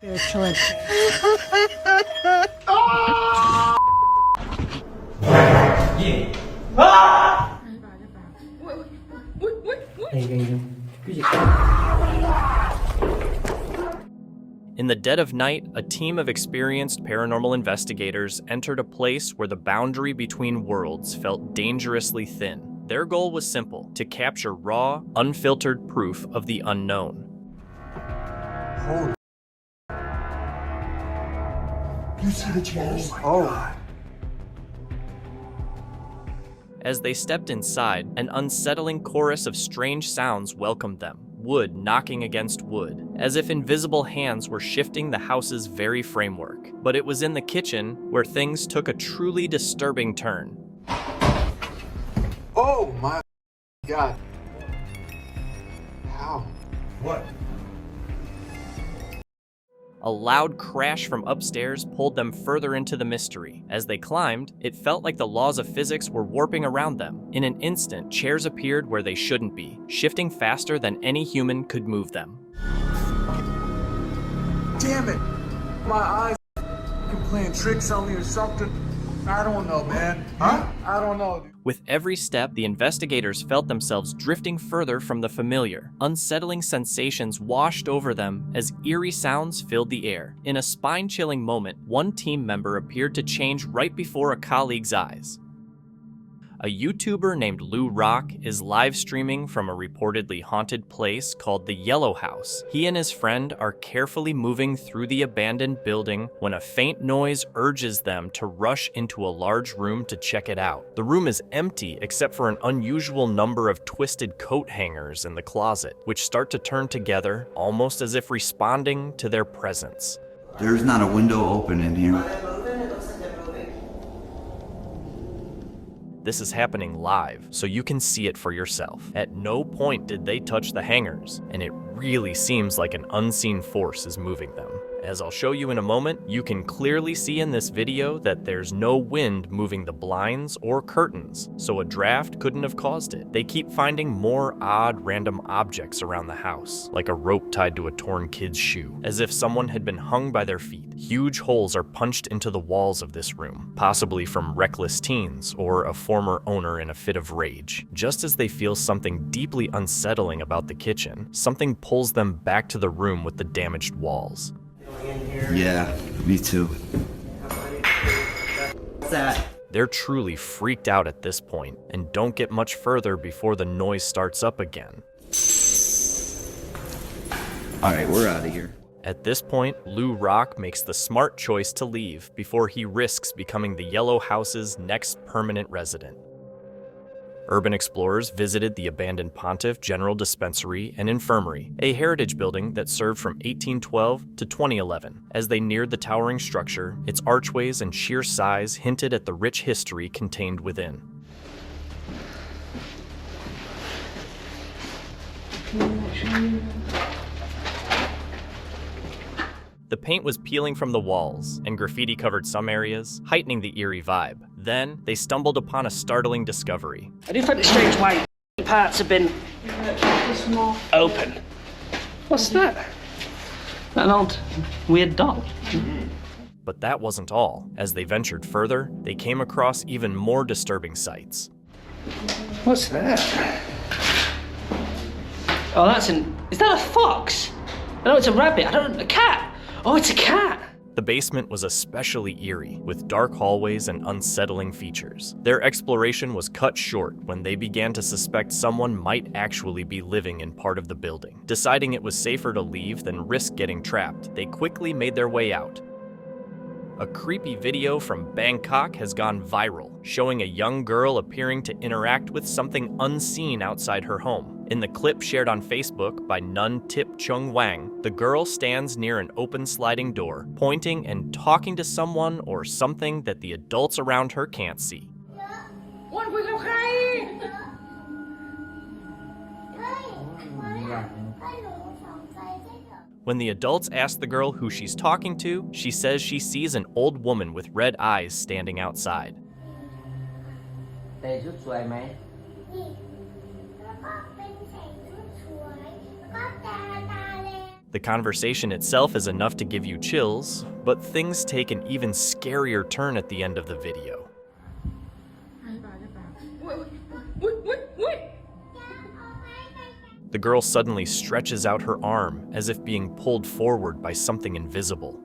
Spiritual adventure. In the dead of night, a team of experienced paranormal investigators entered a place where the boundary between worlds felt dangerously thin. Their goal was simple: to capture raw, unfiltered proof of the unknown. Holy. You see the chairs? Oh. As they stepped inside, an unsettling chorus of strange sounds welcomed them. Wood knocking against wood, as if invisible hands were shifting the house's very framework. But it was in the kitchen where things took a truly disturbing turn. Oh my God. How? What? A loud crash from upstairs pulled them further into the mystery. As they climbed, it felt like the laws of physics were warping around them. In an instant, chairs appeared where they shouldn't be, shifting faster than any human could move them. Damn it! My eyes playing tricks on me or something. I don't know, man. Huh? I don't know. With every step, the investigators felt themselves drifting further from the familiar. Unsettling sensations washed over them as eerie sounds filled the air. In a spine-chilling moment, one team member appeared to change right before a colleague's eyes. A YouTuber named Lou Rock is live streaming from a reportedly haunted place called the Yellow House. He and his friend are carefully moving through the abandoned building when a faint noise urges them to rush into a large room to check it out. The room is empty except for an unusual number of twisted coat hangers in the closet, which start to turn together, almost as if responding to their presence. There's not a window open in here. This is happening live, so you can see it for yourself. At no point did they touch the hangers, and it really seems like an unseen force is moving them. As I'll show you in a moment, you can clearly see in this video that there's no wind moving the blinds or curtains, so a draft couldn't have caused it. They keep finding more odd, random objects around the house, like a rope tied to a torn kid's shoe, as if someone had been hung by their feet. Huge holes are punched into the walls of this room, possibly from reckless teens or a former owner in a fit of rage. Just as they feel something deeply unsettling about the kitchen, something pulls them back to the room with the damaged walls. Yeah, me too. What's that? They're truly freaked out at this point and don't get much further before the noise starts up again. All right, we're out of here. At this point, Lou Rock makes the smart choice to leave before he risks becoming the Yellow House's next permanent resident. Urban explorers visited the abandoned Pontiff General Dispensary and Infirmary, a heritage building that served from 1812 to 2011. As they neared the towering structure, its archways and sheer size hinted at the rich history contained within. The paint was peeling from the walls, and graffiti covered some areas, heightening the eerie vibe. Then, they stumbled upon a startling discovery. I do find it strange why parts have been open. What's that? An old weird doll. But that wasn't all. As they ventured further, they came across even more disturbing sights. What's that? Oh, is that a fox? I know it's a rabbit. I don't know, a cat. Oh, it's a cat! The basement was especially eerie, with dark hallways and unsettling features. Their exploration was cut short when they began to suspect someone might actually be living in part of the building. Deciding it was safer to leave than risk getting trapped, they quickly made their way out. A creepy video from Bangkok has gone viral, showing a young girl appearing to interact with something unseen outside her home. In the clip shared on Facebook by nun Tip Chung Wang, the girl stands near an open sliding door, pointing and talking to someone or something that the adults around her can't see. When the adults ask the girl who she's talking to, she says she sees an old woman with red eyes standing outside. The conversation itself is enough to give you chills, but things take an even scarier turn at the end of the video. The girl suddenly stretches out her arm as if being pulled forward by something invisible.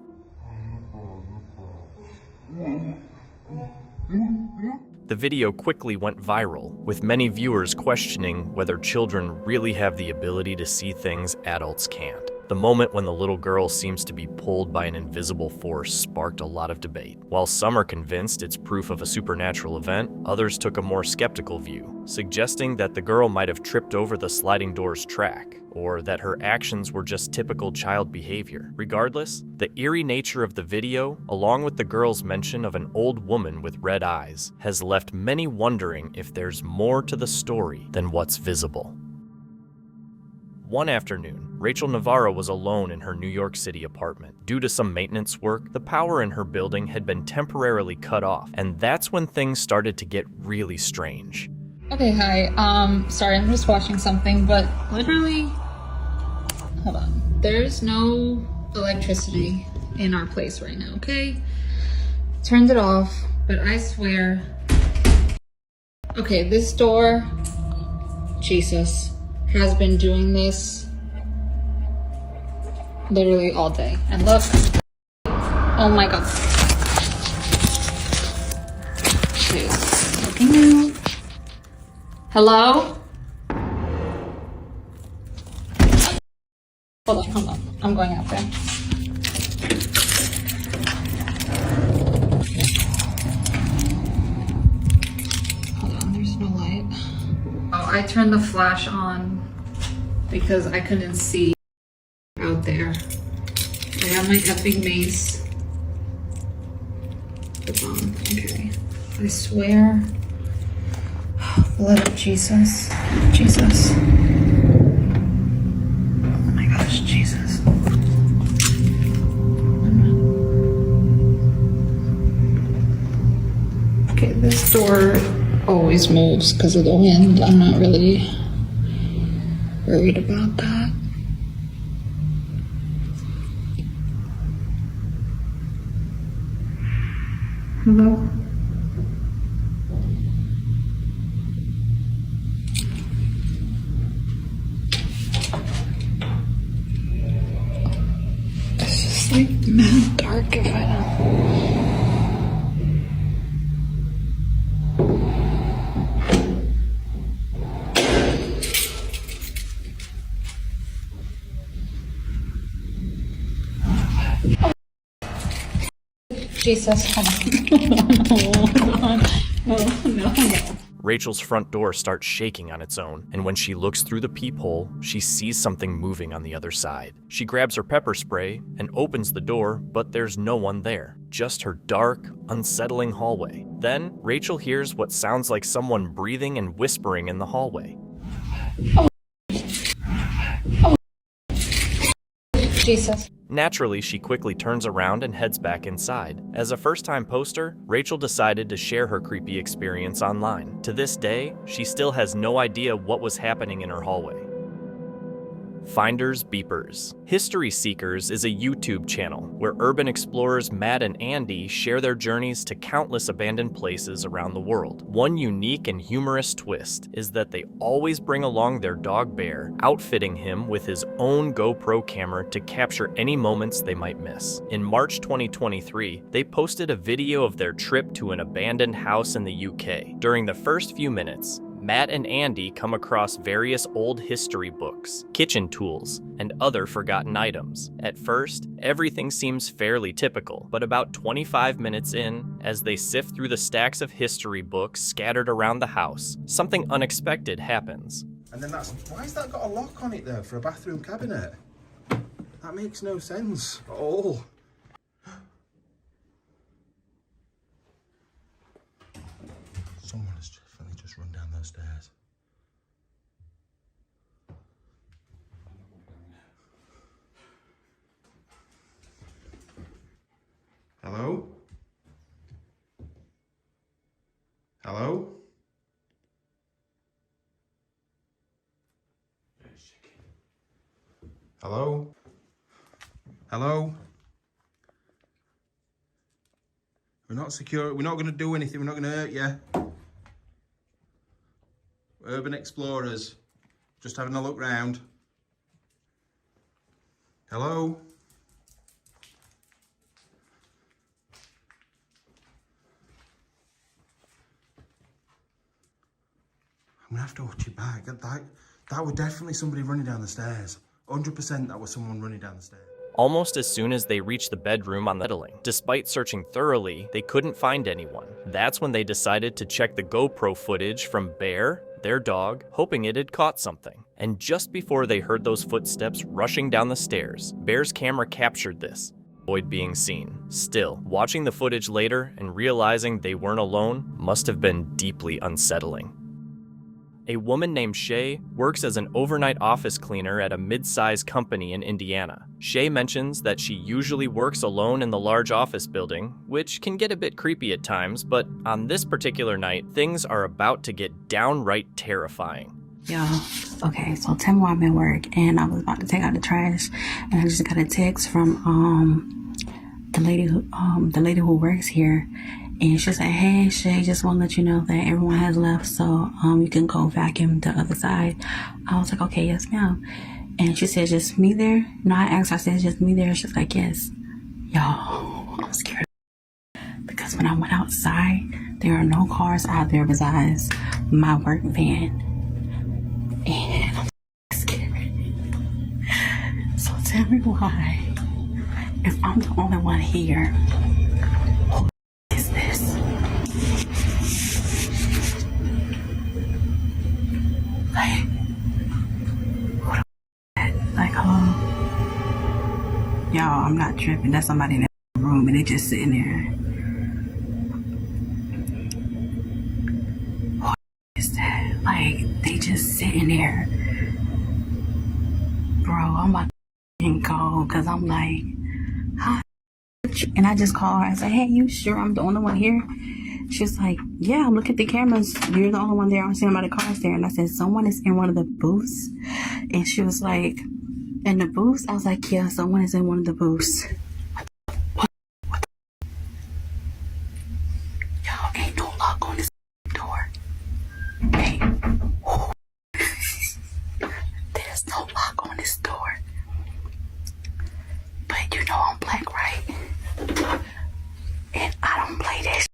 The video quickly went viral, with many viewers questioning whether children really have the ability to see things adults can't. The moment when the little girl seems to be pulled by an invisible force sparked a lot of debate. While some are convinced it's proof of a supernatural event, others took a more skeptical view, suggesting that the girl might have tripped over the sliding door's track, or that her actions were just typical child behavior. Regardless, the eerie nature of the video, along with the girl's mention of an old woman with red eyes, has left many wondering if there's more to the story than what's visible. One afternoon, Rachel Navarro was alone in her New York City apartment. Due to some maintenance work, the power in her building had been temporarily cut off, and that's when things started to get really strange. Okay, hi. Sorry, I'm just watching something, but literally, hold on. There's no electricity in our place right now, okay? Turned it off, but I swear. Okay, this door, Jesus, has been doing this literally all day. And look, oh my God. She's looking out. Hello? Hold on. I'm going out there. Hold on, there's no light. Oh, I turned the flash on because I couldn't see out there. I have my epic mace. It's on. Okay. I swear. Blood of Jesus. Jesus. Oh my gosh, Jesus. Okay, this door always moves because of the wind. I'm not really worried about that. Hello? It's just like mad dark if I don't. Jesus, hold on. No. Rachel's front door starts shaking on its own, and when she looks through the peephole, she sees something moving on the other side. She grabs her pepper spray and opens the door, but there's no one there, just her dark, unsettling hallway. Then, Rachel hears what sounds like someone breathing and whispering in the hallway. Jesus. Naturally, she quickly turns around and heads back inside. As a first-time poster, Rachel decided to share her creepy experience online. To this day, she still has no idea what was happening in her hallway. Finders Beepers. History Seekers is a YouTube channel where urban explorers Matt and Andy share their journeys to countless abandoned places around the world. One unique and humorous twist is that they always bring along their dog Bear, outfitting him with his own GoPro camera to capture any moments they might miss. In March 2023, they posted a video of their trip to an abandoned house in the UK. During the first few minutes, Matt and Andy come across various old history books, kitchen tools, and other forgotten items. At first, everything seems fairly typical, but about 25 minutes in, as they sift through the stacks of history books scattered around the house, something unexpected happens. And then why has that got a lock on it there for a bathroom cabinet? That makes no sense at all. Someone has definitely just run down those stairs. Hello? Hello? Hello? Hello? We're not secure. We're not going to do anything. We're not going to hurt you. Urban explorers. Just having a look round. Hello? I'm going to have to watch it back. That was definitely somebody running down the stairs. 100% that was someone running down the stairs. Almost as soon as they reached the bedroom on the settling, despite searching thoroughly, they couldn't find anyone. That's when they decided to check the GoPro footage from Bear, their dog, hoping it had caught something. And just before they heard those footsteps rushing down the stairs, Bear's camera captured this, avoid being seen. Still, watching the footage later and realizing they weren't alone must have been deeply unsettling. A woman named Shay works as an overnight office cleaner at a mid-sized company in Indiana. Shay mentions that she usually works alone in the large office building, which can get a bit creepy at times, but on this particular night, things are about to get downright terrifying. Yo, okay, so 10 while I'm at work, and I was about to take out the trash, and I just got a text from the lady who works here. And she said, hey, Shay, just want to let you know that everyone has left, so you can go vacuum the other side. I was like, okay, yes, ma'am. And she said, just me there? No, I asked her, I said, just me there? She's like, yes. Y'all, I'm scared. Because when I went outside, there are no cars out there besides my work van. And I'm scared. So tell me why, if I'm the only one here, this. Like, what like, hello? Y'all, I'm not tripping. That's somebody in the room and they just sitting there. What is that? Like, they just sitting there. Bro, I'm about to call because I'm like, hi. And I just called her. I said, hey, you sure I'm the only one here? She's like, yeah, look at the cameras. You're the only one there. I don't see nobody cars there. And I said, someone is in one of the booths. And she was like, in the booths? I was like, yeah, someone is in one of the booths. What? Y'all, ain't no lock on this door. Hey. There's no lock on this door. But you know I'm black, right? And I don't play that shit.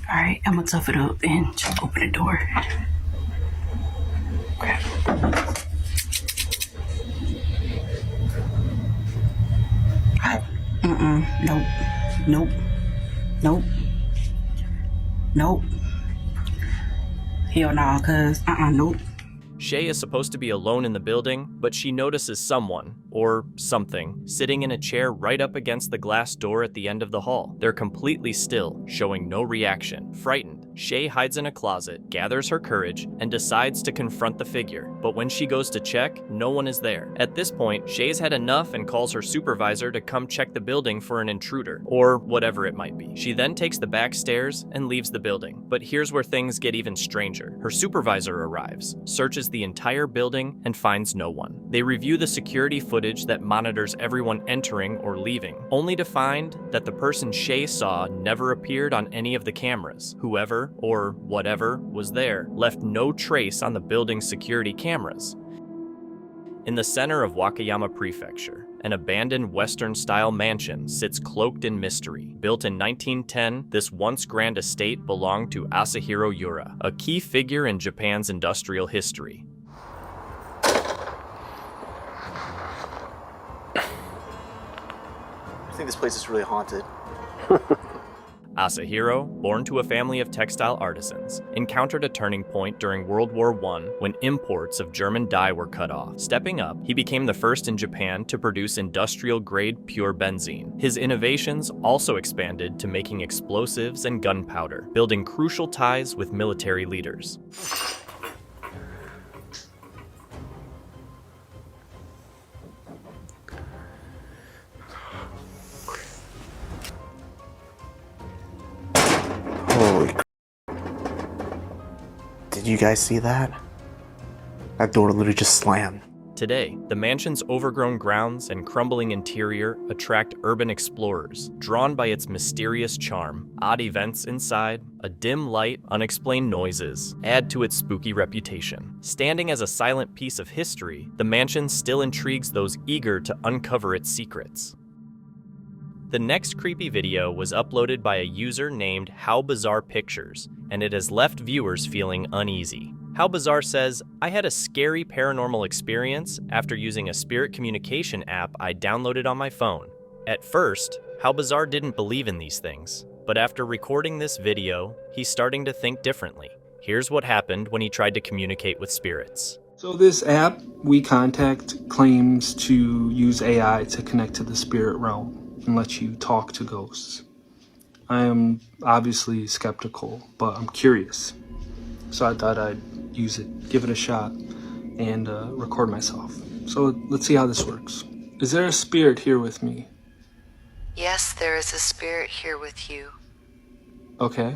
Alright, I'm gonna tough it up and just open the door. Crap. Nope. Hell nah, cause nope. Shay is supposed to be alone in the building, but she notices someone, or something, sitting in a chair right up against the glass door at the end of the hall. They're completely still, showing no reaction. Frightened, Shay hides in a closet, gathers her courage, and decides to confront the figure. But when she goes to check, no one is there. At this point, Shay's had enough and calls her supervisor to come check the building for an intruder, or whatever it might be. She then takes the back stairs and leaves the building. But here's where things get even stranger. Her supervisor arrives, searches the entire building, and finds no one. They review the security footage that monitors everyone entering or leaving, only to find that the person Shay saw never appeared on any of the cameras. Whoever, or whatever, was there left no trace on the building's security cameras. In the center of Wakayama Prefecture, an abandoned Western-style mansion sits cloaked in mystery. Built in 1910, this once grand estate belonged to Asahiro Yura, a key figure in Japan's industrial history. I think this place is really haunted. Asahiro, born to a family of textile artisans, encountered a turning point during World War I when imports of German dye were cut off. Stepping up, he became the first in Japan to produce industrial-grade pure benzene. His innovations also expanded to making explosives and gunpowder, building crucial ties with military leaders. Holy crap. Did you guys see that? That door literally just slammed. Today, the mansion's overgrown grounds and crumbling interior attract urban explorers, drawn by its mysterious charm. Odd events inside, a dim light, unexplained noises, add to its spooky reputation. Standing as a silent piece of history, the mansion still intrigues those eager to uncover its secrets. The next creepy video was uploaded by a user named How Bizarre Pictures, and it has left viewers feeling uneasy. How Bizarre says, I had a scary paranormal experience after using a spirit communication app I downloaded on my phone. At first, How Bizarre didn't believe in these things, but after recording this video, he's starting to think differently. Here's what happened when he tried to communicate with spirits. So this app, WeContact, claims to use AI to connect to the spirit realm and let you talk to ghosts. I am obviously skeptical, but I'm curious. So I thought I'd use it, give it a shot, and record myself. So let's see how this works. Is there a spirit here with me? Yes, there is a spirit here with you. Okay.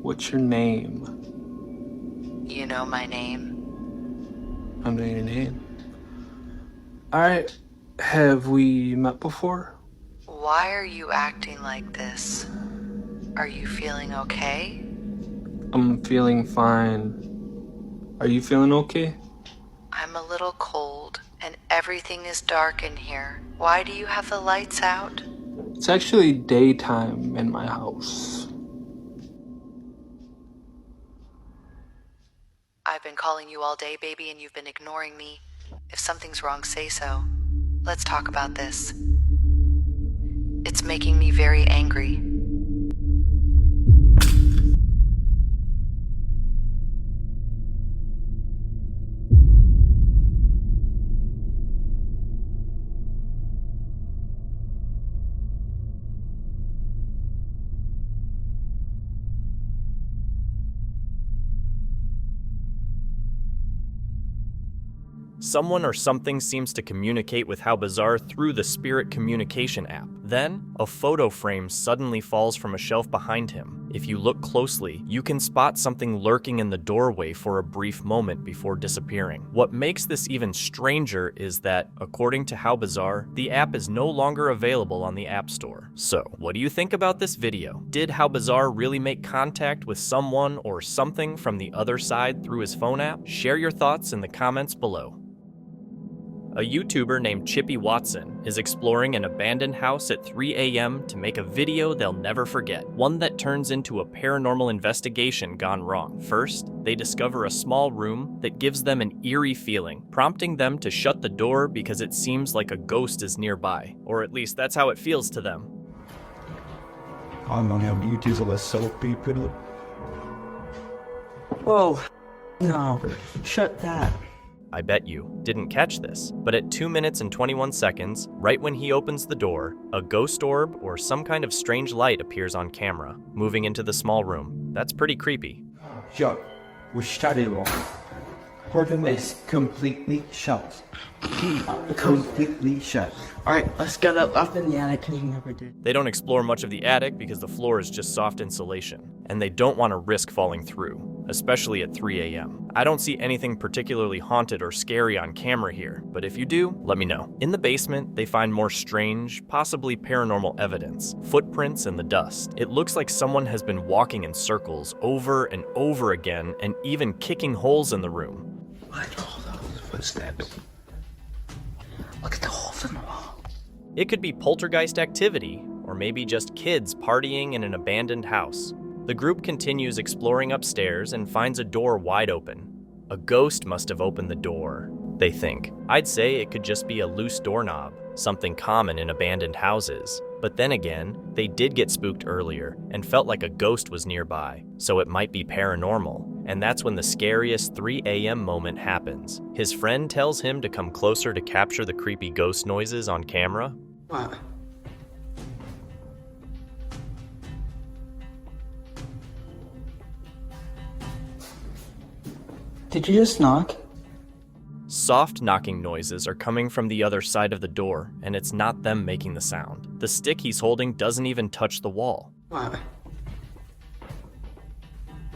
What's your name? You know my name. I know your name. Alright, have we met before? Why are you acting like this? Are you feeling okay? I'm feeling fine. Are you feeling okay? I'm a little cold, and everything is dark in here. Why do you have the lights out? It's actually daytime in my house. I've been calling you all day, baby, and you've been ignoring me. If something's wrong, say so. Let's talk about this. It's making me very angry. Someone or something seems to communicate with How Bizarre through the spirit communication app. Then, a photo frame suddenly falls from a shelf behind him. If you look closely, you can spot something lurking in the doorway for a brief moment before disappearing. What makes this even stranger is that, according to How Bizarre, the app is no longer available on the App Store. So, what do you think about this video? Did How Bizarre really make contact with someone or something from the other side through his phone app? Share your thoughts in the comments below. A YouTuber named Chippy Watson is exploring an abandoned house at 3 a.m. to make a video they'll never forget, one that turns into a paranormal investigation gone wrong. First, they discover a small room that gives them an eerie feeling, prompting them to shut the door because it seems like a ghost is nearby, or at least that's how it feels to them. I'm gonna have you use all the soap people. Whoa. No. Shut that. I bet you didn't catch this, but at 2 minutes and 21 seconds, right when he opens the door, a ghost orb or some kind of strange light appears on camera, moving into the small room. That's pretty creepy. Shut. We shut it off. Curtain is completely shut. Completely shut. Alright, let's get up in the attic because you never did. They don't explore much of the attic because the floor is just soft insulation, and they don't want to risk falling through, especially at 3 a.m. I don't see anything particularly haunted or scary on camera here, but if you do, let me know. In the basement, they find more strange, possibly paranormal evidence, footprints in the dust. It looks like someone has been walking in circles over and over again and even kicking holes in the room. What are those footsteps? Look at the holes in the wall. It could be poltergeist activity, or maybe just kids partying in an abandoned house. The group continues exploring upstairs and finds a door wide open. A ghost must have opened the door, they think. I'd say it could just be a loose doorknob, something common in abandoned houses. But then again, they did get spooked earlier and felt like a ghost was nearby, so it might be paranormal. And that's when the scariest 3 a.m. moment happens. His friend tells him to come closer to capture the creepy ghost noises on camera. What? Did you just knock? Soft knocking noises are coming from the other side of the door, and it's not them making the sound. The stick he's holding doesn't even touch the wall. What?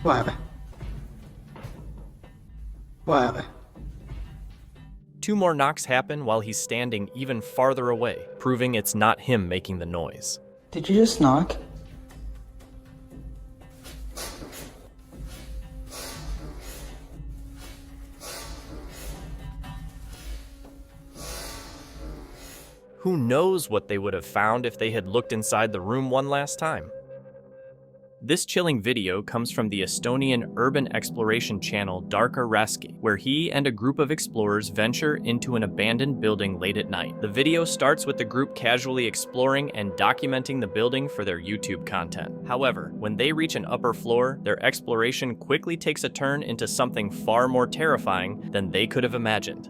What? What? 2 more knocks happen while he's standing even farther away, proving it's not him making the noise. Did you just knock? Who knows what they would have found if they had looked inside the room one last time? This chilling video comes from the Estonian urban exploration channel Darker Reski, where he and a group of explorers venture into an abandoned building late at night. The video starts with the group casually exploring and documenting the building for their YouTube content. However, when they reach an upper floor, their exploration quickly takes a turn into something far more terrifying than they could have imagined.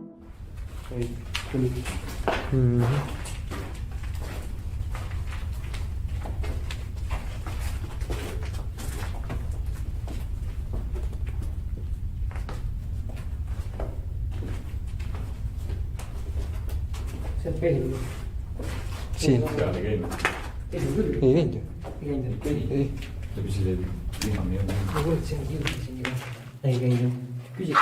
Siin. Ei käinud ju. Ei. Ta küsis, et viimane ei olnud. Ma kuulutasin, et jõudsin juba. Ei käinud. Küsis.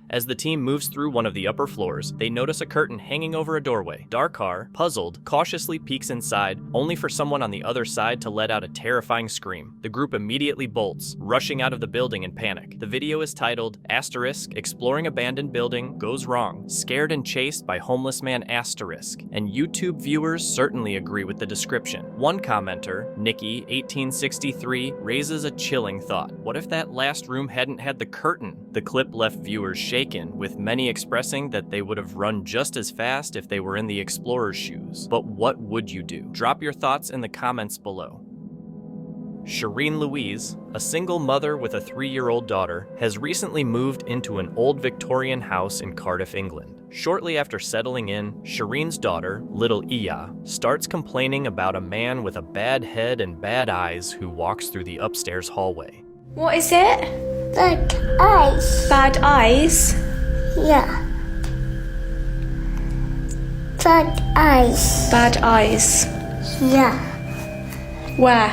As the team moves through one of the upper floors, they notice a curtain hanging over a doorway. Darkar, puzzled, cautiously peeks inside, only for someone on the other side to let out a terrifying scream. The group immediately bolts, rushing out of the building in panic. The video is titled, Exploring Abandoned Building Goes Wrong, Scared and Chased by Homeless Man *, and YouTube viewers certainly agree with the description. One commenter, Nikki, 1863, raises a chilling thought. What if that last room hadn't had the curtain? The clip left viewers shaken, with many expressing that they would have run just as fast if they were in the explorer's shoes. But what would you do? Drop your thoughts in the comments below. Shireen Louise, a single mother with a 3-year-old daughter, has recently moved into an old Victorian house in Cardiff, England. Shortly after settling in, Shireen's daughter, little Iya, starts complaining about a man with a bad head and bad eyes who walks through the upstairs hallway. What is it? Bad eyes. Bad eyes? Yeah. Bad eyes. Bad eyes? Yeah. Where?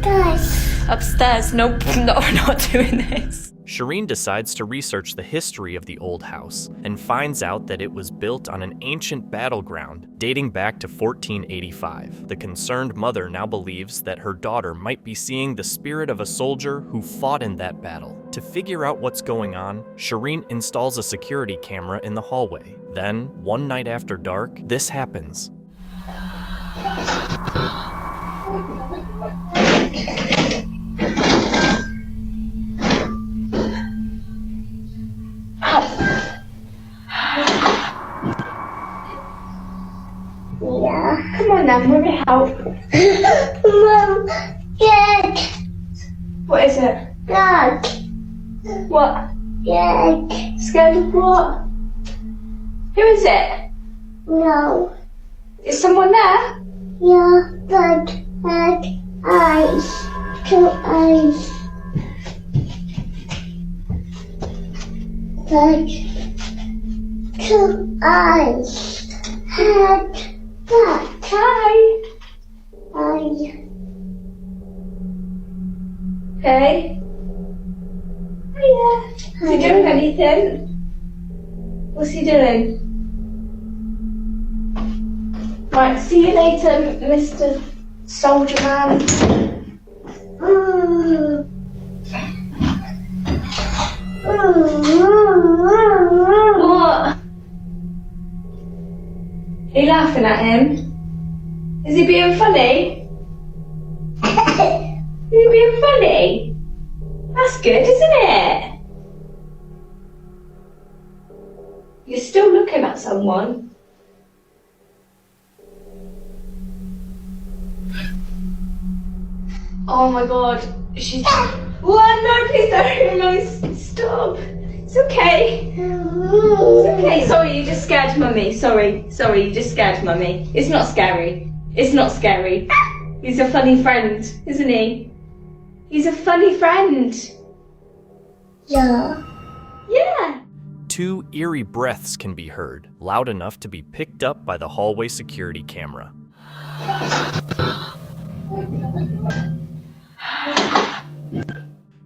Guys. Upstairs. Nope, no, we're not doing this. Shireen decides to research the history of the old house and finds out that it was built on an ancient battleground dating back to 1485. The concerned mother now believes that her daughter might be seeing the spirit of a soldier who fought in that battle. To figure out what's going on, Shireen installs a security camera in the hallway. Then, one night after dark, this happens. Yeah. Come on then, hurry out. Mom, Dad. What is it? Dad. What? Dad. Scared of what? Who is it? No. Is someone there? Yeah, bad eyes. 2 eyes. Bad 2 eyes. Head. Back. Hi. Eye. Hey. Hiya. Is he doing anything? What's he doing? Right, see you later, Mr. Soldier Man. What? Are you laughing at him? Is he being funny? Is he being funny? That's good, isn't it? You're still looking at someone. Oh my god, she's... What? No, please don't. No, stop. It's okay. It's okay. Sorry, you just scared Mummy. Sorry, you just scared Mummy. It's not scary. It's not scary. He's a funny friend, isn't he? He's a funny friend. Yeah. Yeah. 2 eerie breaths can be heard, loud enough to be picked up by the hallway security camera.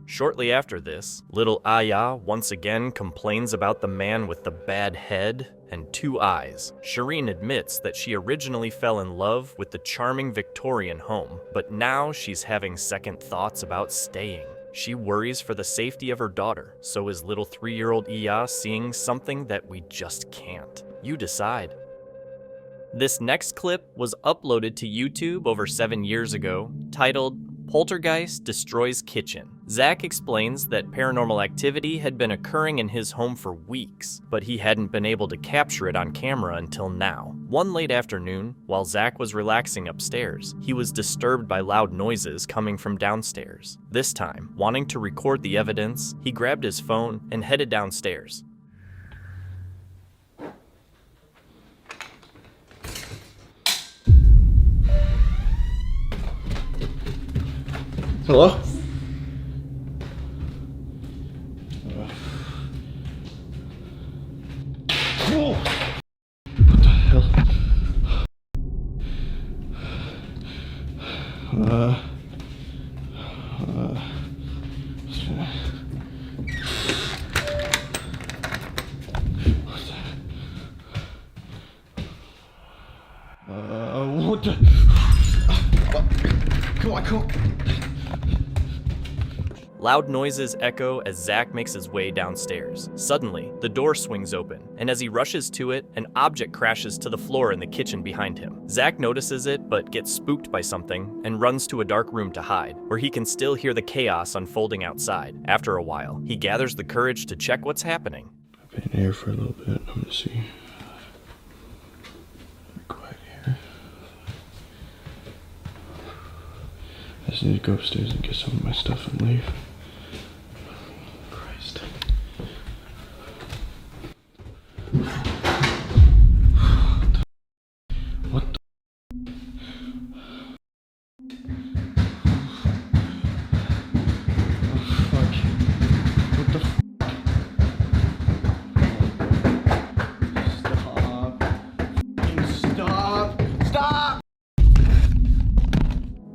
Shortly after this, little Aya once again complains about the man with the bad head and 2 eyes. Shireen admits that she originally fell in love with the charming Victorian home, but now she's having second thoughts about staying. She worries for the safety of her daughter, so is little 3-year-old Iya seeing something that we just can't? You decide. This next clip was uploaded to YouTube over 7 years ago, titled Poltergeist Destroys Kitchen. Zach explains that paranormal activity had been occurring in his home for weeks, but he hadn't been able to capture it on camera until now. One late afternoon, while Zach was relaxing upstairs, he was disturbed by loud noises coming from downstairs. This time, wanting to record the evidence, he grabbed his phone and headed downstairs. Hello? Whoa! What the hell? What the? Come on, come on. Loud noises echo as Zach makes his way downstairs. Suddenly, the door swings open, and as he rushes to it, an object crashes to the floor in the kitchen behind him. Zach notices it, but gets spooked by something, and runs to a dark room to hide, where he can still hear the chaos unfolding outside. After a while, he gathers the courage to check what's happening. I've been here for a little bit. I'm gonna see. Quiet here. I just need to go upstairs and get some of my stuff and leave. Christ. What the? Oh, fuck. What the f? Stop. Fucking stop. Stop!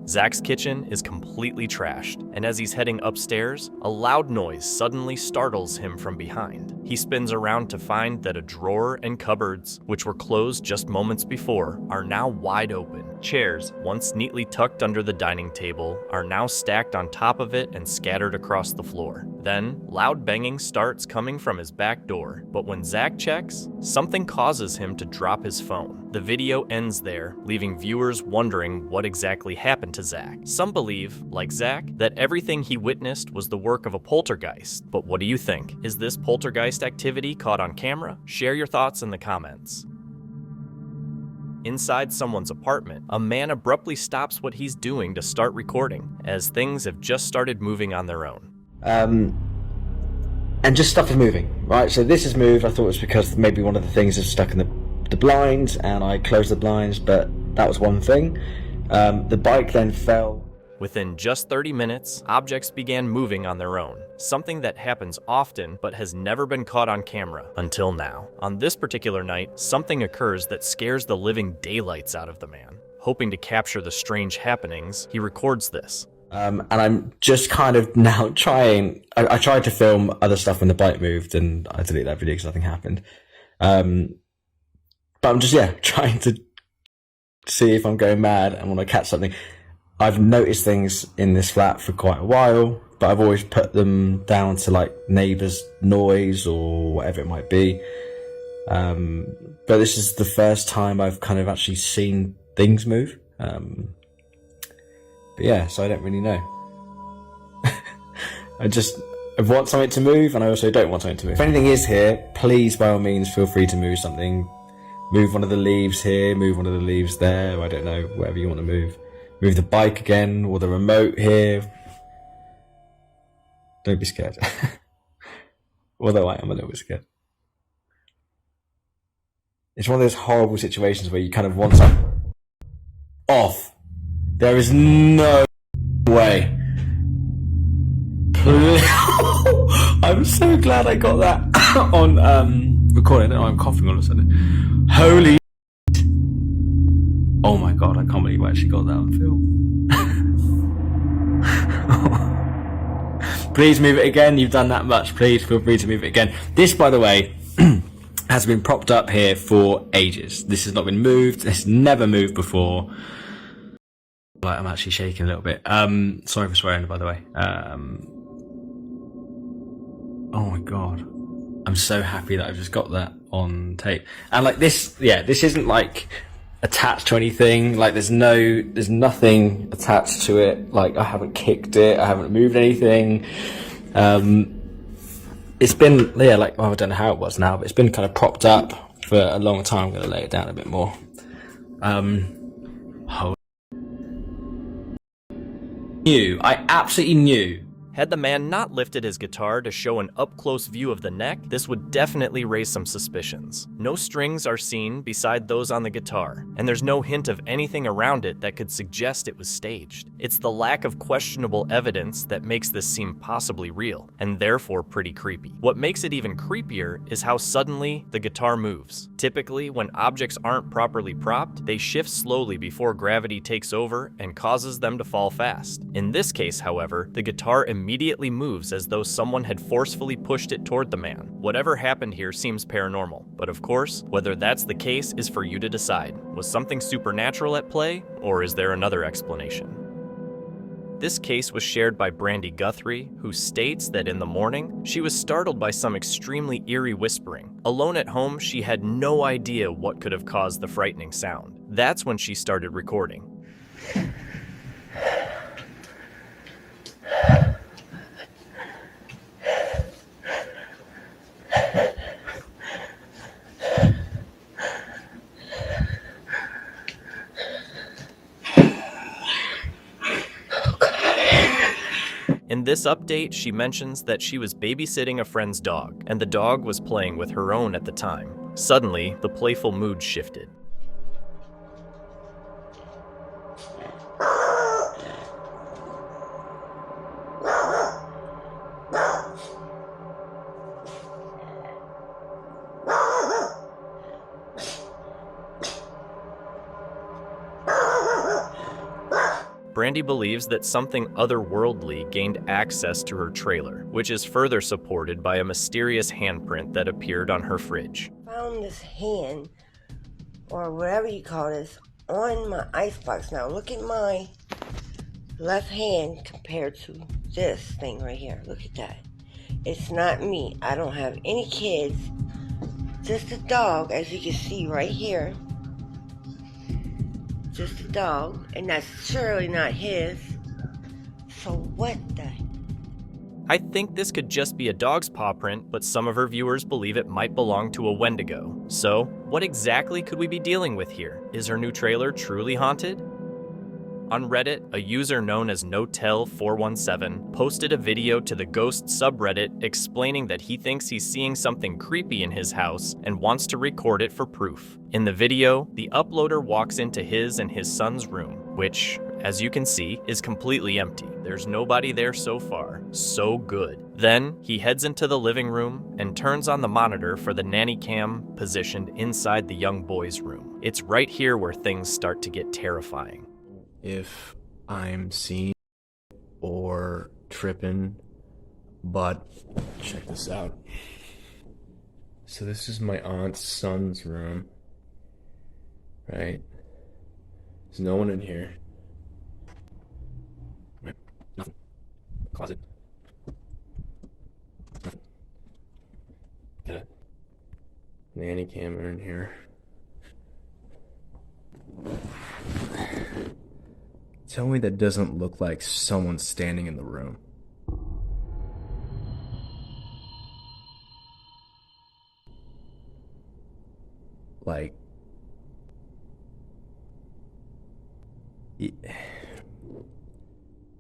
Zach's kitchen is completely trashed, and as he's heading upstairs, a loud noise suddenly startles him from behind. He spins around to find that a drawer and cupboards, which were closed just moments before, are now wide open. Chairs, once neatly tucked under the dining table, are now stacked on top of it and scattered across the floor. Then, loud banging starts coming from his back door, but when Zach checks, something causes him to drop his phone. The video ends there, leaving viewers wondering what exactly happened to Zach. Some believe, like Zach, that everything he witnessed was the work of a poltergeist. But what do you think? Is this poltergeist activity caught on camera? Share your thoughts in the comments. Inside someone's apartment, a man abruptly stops what he's doing to start recording, as things have just started moving on their own. And just stuff is moving, right? So this has moved. I thought it was because maybe one of the things is stuck in the blinds, and I closed the blinds, but that was one thing. The bike then fell. Within just 30 minutes, objects began moving on their own, something that happens often but has never been caught on camera until now. On this particular night, something occurs that scares the living daylights out of the man. Hoping to capture the strange happenings, he records this. And I'm just kind of now trying. I tried to film other stuff when the bike moved, and I deleted that video because nothing happened. But I'm just, trying to see if I'm going mad and want to catch something. I've noticed things in this flat for quite a while, but I've always put them down to like neighbours' noise or whatever it might be. But this is the first time I've kind of actually seen things move. But yeah, so I don't really know. I want something to move, and I also don't want something to move. If anything is here, please, by all means, feel free to move something. Move one of the leaves here, move one of the leaves there, I don't know, whatever you want to move. Move the bike again, or the remote here. Don't be scared. Although I am a little bit scared. It's one of those horrible situations where you kind of want to off. There is no way. I'm so glad I got that on recording. I don't know, I'm coughing all of a sudden. Holy oh my god, I can't believe I actually got that on film. Please move it again. You've done that much. Please feel free to move it again. This, by the way, has been propped up here for ages. This has not been moved. It's never moved before. Right, I'm actually shaking a little bit. Sorry for swearing, by the way. Oh my god. I'm so happy that I've just got that on tape. And like this, yeah, this isn't like attached to anything. Like there's nothing attached to it. Like I haven't kicked it. I haven't moved anything. It's been, yeah, like, well, I don't know how it was now, but it's been kind of propped up for a long time. I'm going to lay it down a bit more. I absolutely knew. Had the man not lifted his guitar to show an up-close view of the neck, this would definitely raise some suspicions. No strings are seen beside those on the guitar, and there's no hint of anything around it that could suggest it was staged. It's the lack of questionable evidence that makes this seem possibly real, and therefore pretty creepy. What makes it even creepier is how suddenly the guitar moves. Typically, when objects aren't properly propped, they shift slowly before gravity takes over and causes them to fall fast. In this case, however, the guitar immediately moves as though someone had forcefully pushed it toward the man. Whatever happened here seems paranormal, but of course, whether that's the case is for you to decide. Was something supernatural at play, or is there another explanation? This case was shared by Brandy Guthrie, who states that in the morning, she was startled by some extremely eerie whispering. Alone at home, she had no idea what could have caused the frightening sound. That's when she started recording. In this update, she mentions that she was babysitting a friend's dog, and the dog was playing with her own at the time. Suddenly, the playful mood shifted. Brandy believes that something otherworldly gained access to her trailer, which is further supported by a mysterious handprint that appeared on her fridge. Found this hand, or whatever you call this, on my icebox. Now look at my left hand compared to this thing right here. Look at that. It's not me. I don't have any kids. Just a dog, as you can see right here. Just a dog, and that's surely not his. So what the? I think this could just be a dog's paw print, but some of her viewers believe it might belong to a Wendigo. So, what exactly could we be dealing with here? Is her new trailer truly haunted? On Reddit, a user known as Notel417 posted a video to the Ghost subreddit explaining that he thinks he's seeing something creepy in his house and wants to record it for proof. In the video, the uploader walks into his and his son's room, which, as you can see, is completely empty. There's nobody there so far. So good. Then, he heads into the living room and turns on the monitor for the nanny cam positioned inside the young boy's room. It's right here where things start to get terrifying. If I'm seeing or tripping, but check this out. So this is my aunt's son's room, right? There's no one in here. Nothing. Closet. Nothing. Got a nanny camera in here. Tell me that doesn't look like someone standing in the room. Like,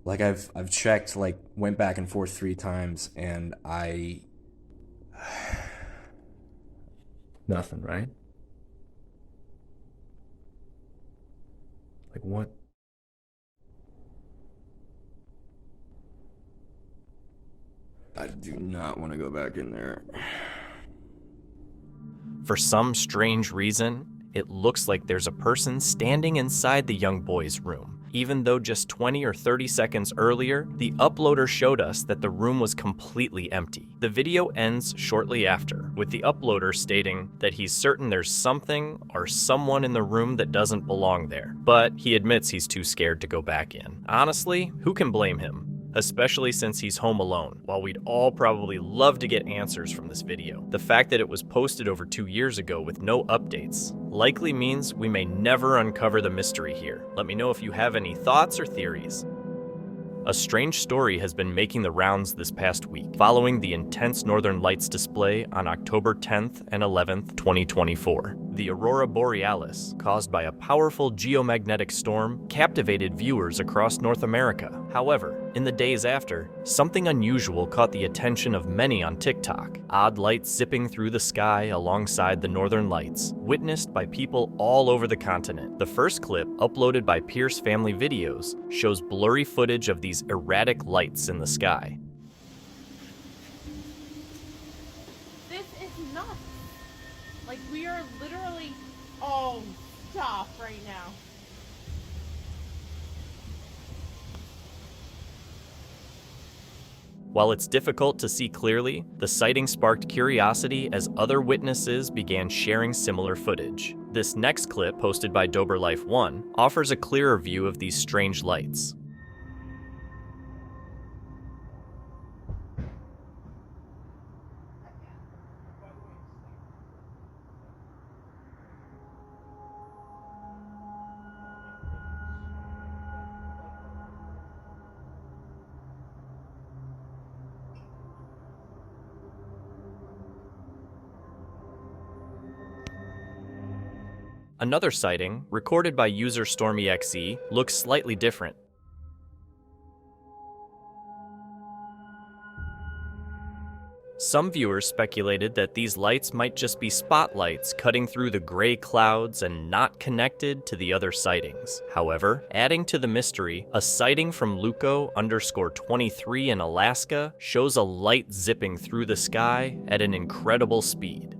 Like I've checked, like went back and forth 3 times, and nothing, right? Like what? I do not want to go back in there. For some strange reason, it looks like there's a person standing inside the young boy's room, even though just 20 or 30 seconds earlier, the uploader showed us that the room was completely empty. The video ends shortly after, with the uploader stating that he's certain there's something or someone in the room that doesn't belong there, but he admits he's too scared to go back in. Honestly, who can blame him? Especially since he's home alone. While we'd all probably love to get answers from this video, the fact that it was posted over 2 years ago with no updates likely means we may never uncover the mystery here. Let me know if you have any thoughts or theories. A strange story has been making the rounds this past week, following the intense northern lights display on October 10th and 11th, 2024. The aurora borealis, caused by a powerful geomagnetic storm, captivated viewers across North America. However, in the days after, something unusual caught the attention of many on TikTok. Odd lights zipping through the sky alongside the northern lights, witnessed by people all over the continent. The first clip, uploaded by Pierce Family Videos, shows blurry footage of these erratic lights in the sky. This is nuts. Like, we are literally... Oh, stop right now. While it's difficult to see clearly, the sighting sparked curiosity as other witnesses began sharing similar footage. This next clip, posted by Doberlife1, offers a clearer view of these strange lights. Another sighting, recorded by user StormyXE, looks slightly different. Some viewers speculated that these lights might just be spotlights cutting through the gray clouds and not connected to the other sightings. However, adding to the mystery, a sighting from Luco_23 in Alaska shows a light zipping through the sky at an incredible speed.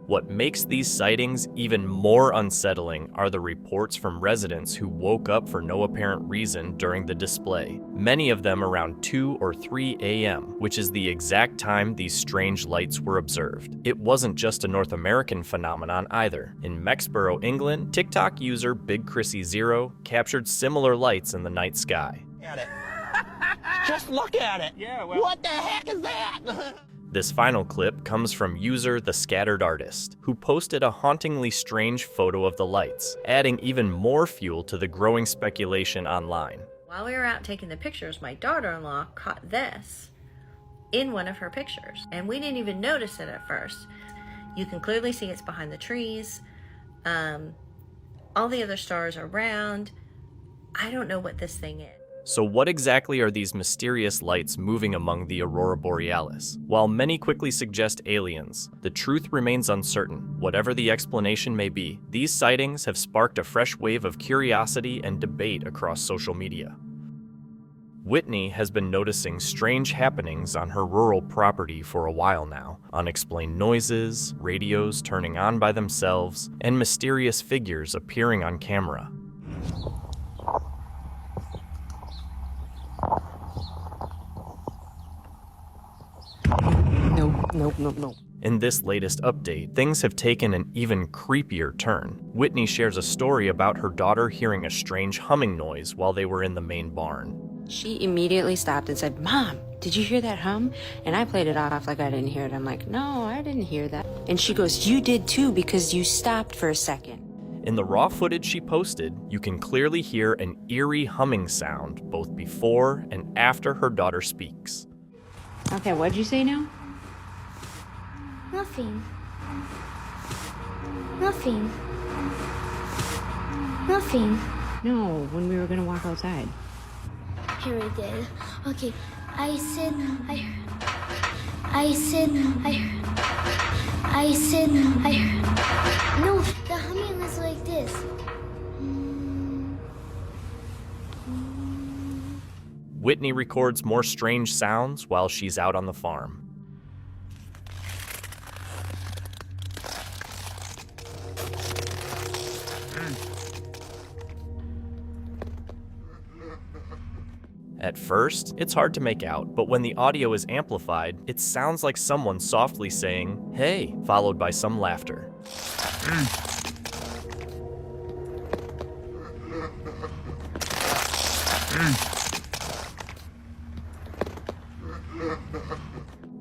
What makes these sightings even more unsettling are the reports from residents who woke up for no apparent reason during the display, many of them around 2 or 3 a.m., which is the exact time these strange lights were observed. It wasn't just a North American phenomenon either. In Mexborough, England, TikTok user BigChrissy0 captured similar lights in the night sky. At it. Just look at it. Yeah, well. What the heck is that? This final clip comes from user The Scattered Artist, who posted a hauntingly strange photo of the lights, adding even more fuel to the growing speculation online. While we were out taking the pictures, my daughter-in-law caught this in one of her pictures, and we didn't even notice it at first. You can clearly see it's behind the trees. All the other stars are round. I don't know what this thing is. So what exactly are these mysterious lights moving among the aurora borealis? While many quickly suggest aliens, the truth remains uncertain. Whatever the explanation may be, these sightings have sparked a fresh wave of curiosity and debate across social media. Whitney has been noticing strange happenings on her rural property for a while now. Unexplained noises, radios turning on by themselves, and mysterious figures appearing on camera. No. In this latest update, things have taken an even creepier turn. Whitney shares a story about her daughter hearing a strange humming noise while they were in the main barn. She immediately stopped and said, "Mom, did you hear that hum?" And I played it off like I didn't hear it. I'm like, "No, I didn't hear that." And she goes, "You did too, because you stopped for a second." In the raw footage she posted, you can clearly hear an eerie humming sound both before and after her daughter speaks. Okay, what'd you say now? Nothing. Nothing. Nothing. No, when we were gonna walk outside. Here we did. Okay, I said, no, the humming is like this. Whitney records more strange sounds while she's out on the farm. At first, it's hard to make out, but when the audio is amplified, it sounds like someone softly saying, "Hey," followed by some laughter.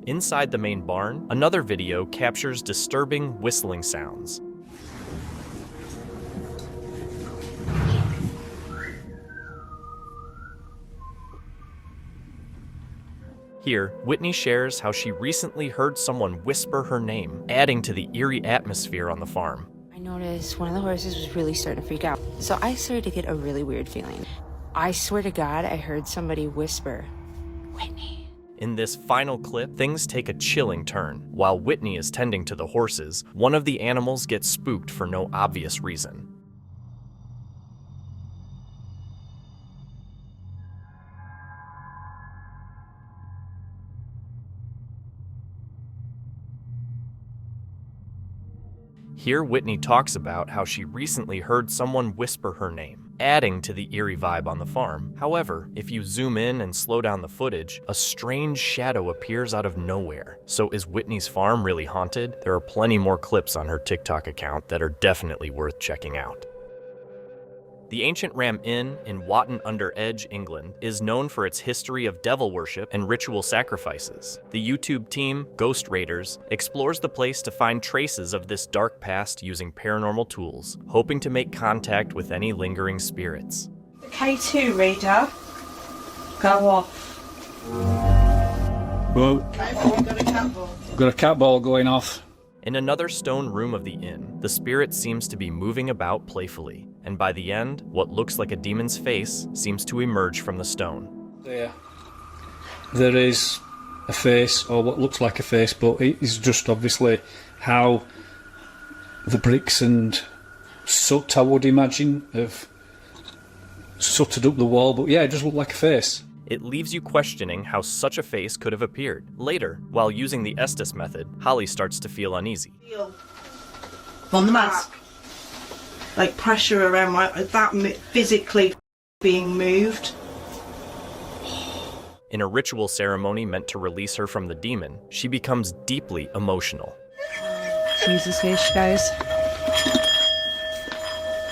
Inside the main barn, another video captures disturbing whistling sounds. Here, Whitney shares how she recently heard someone whisper her name, adding to the eerie atmosphere on the farm. I noticed one of the horses was really starting to freak out. So I started to get a really weird feeling. I swear to God, I heard somebody whisper, "Whitney." In this final clip, things take a chilling turn. While Whitney is tending to the horses, one of the animals gets spooked for no obvious reason. Here, Whitney talks about how she recently heard someone whisper her name, adding to the eerie vibe on the farm. However, if you zoom in and slow down the footage, a strange shadow appears out of nowhere. So is Whitney's farm really haunted? There are plenty more clips on her TikTok account that are definitely worth checking out. The ancient Ram Inn in Watton-under-Edge, England, is known for its history of devil worship and ritual sacrifices. The YouTube team, Ghost Raiders, explores the place to find traces of this dark past using paranormal tools, hoping to make contact with any lingering spirits. K2 reader, go off. Well, got a cat ball going off. In another stone room of the inn, the spirit seems to be moving about playfully, and by the end, what looks like a demon's face seems to emerge from the stone. There is a face, or what looks like a face, but it is just obviously how the bricks and soot, I would imagine, have sooted up the wall, but yeah, it does look like a face. It leaves you questioning how such a face could have appeared. Later, while using the Estes method, Holly starts to feel uneasy. On the mask. Like pressure around that physically being moved. In a ritual ceremony meant to release her from the demon, she becomes deeply emotional. Jesus H, guys.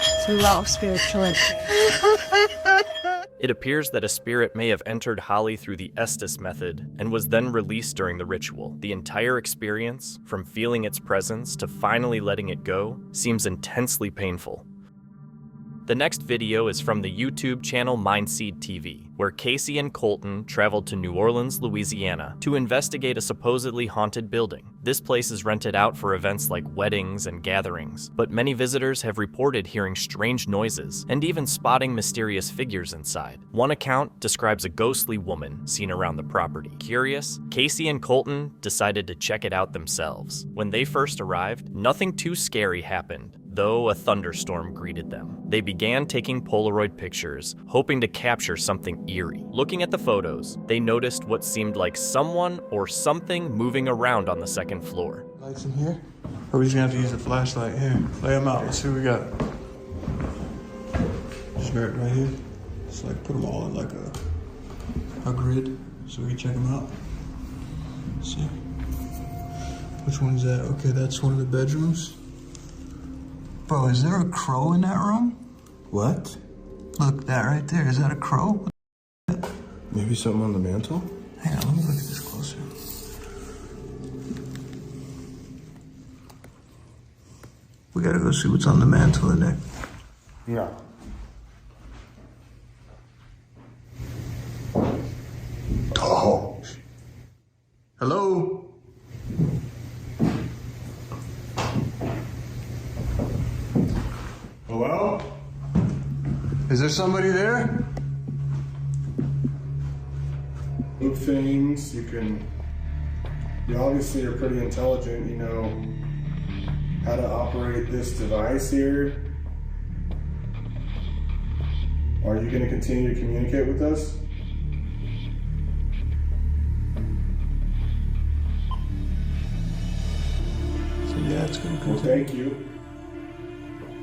It's a lot of spiritual energy. It appears that a spirit may have entered Holly through the Estes method and was then released during the ritual. The entire experience, from feeling its presence to finally letting it go, seems intensely painful. The next video is from the YouTube channel Mindseed TV, where Casey and Colton traveled to New Orleans, Louisiana, to investigate a supposedly haunted building. This place is rented out for events like weddings and gatherings, but many visitors have reported hearing strange noises and even spotting mysterious figures inside. One account describes a ghostly woman seen around the property. Curious, Casey and Colton decided to check it out themselves. When they first arrived, nothing too scary happened, though a thunderstorm greeted them. They began taking Polaroid pictures, hoping to capture something eerie. Looking at the photos, they noticed what seemed like someone or something moving around on the second floor. Lights in here? Or are we just gonna have to use a flashlight? Here, lay them out. Let's see what we got. Just right here. Just like put them all in like a grid so we can check them out. Let's see. Which one's that? Okay, that's one of the bedrooms. Bro, is there a crow in that room? What? Look, that right there. Is that a crow? Maybe something on the mantle? Hang on, let me look at this closer. We gotta go see what's on the mantle in there. No. Oh. Hello? Is there somebody there? Loop things, you obviously are pretty intelligent, you know how to operate this device here. Are you going to continue to communicate with us? So yeah, it's going to continue. Well, thank you.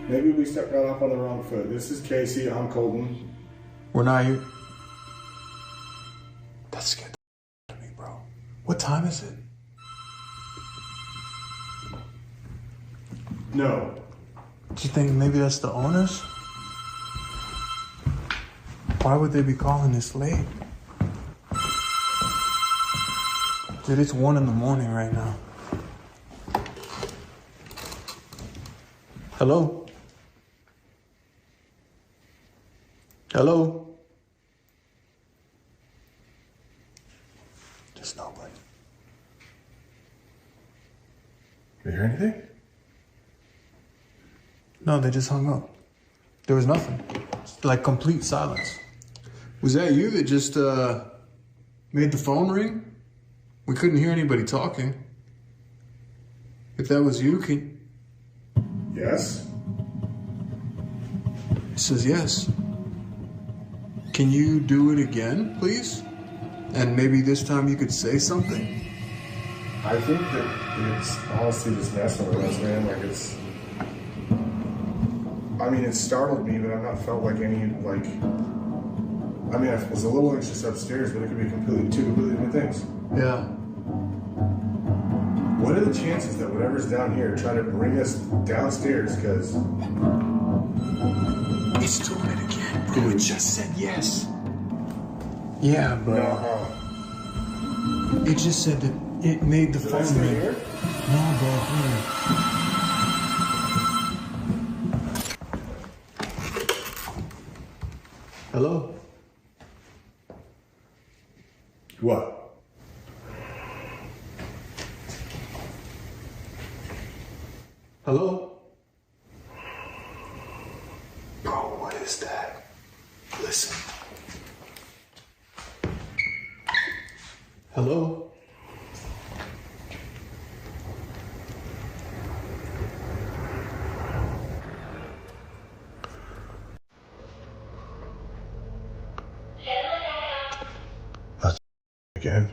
Maybe we got off on the wrong foot. This is Casey, I'm Colton. We're not here. That scared the out of me, bro. What time is it? No. Do you think maybe that's the owners? Why would they be calling this late? Dude, it's 1 in the morning right now. Hello? Hello? There's nobody. You hear anything? No, they just hung up. There was nothing. It's like complete silence. Was that you that just made the phone ring? We couldn't hear anybody talking. If that was you, can... Yes? It says yes. Can you do it again, please? And maybe this time you could say something? I think that it's honestly just messing with us, man. Like it's... I mean, it startled me, but I've not felt like any, like... I mean, I was a little anxious upstairs, but it could be two completely different things. Yeah. What are the chances that whatever's down here try to bring us downstairs, because... It's doing it again, bro. It just said yes. Yeah, but... It just said that it made the phone ring. Here? No, bro, here. Hello? What? Hello? Bro, what is that? Listen. Hello? Again?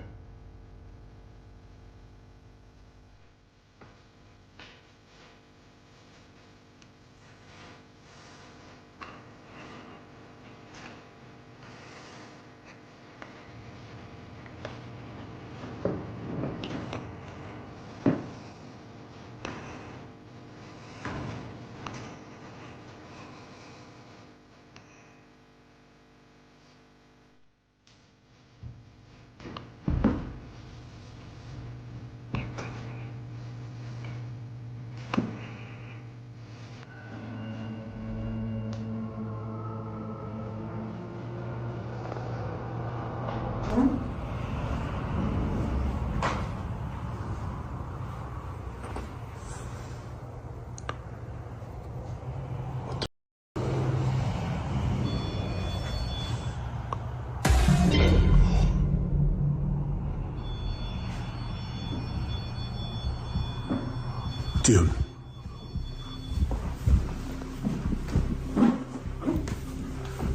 Dude.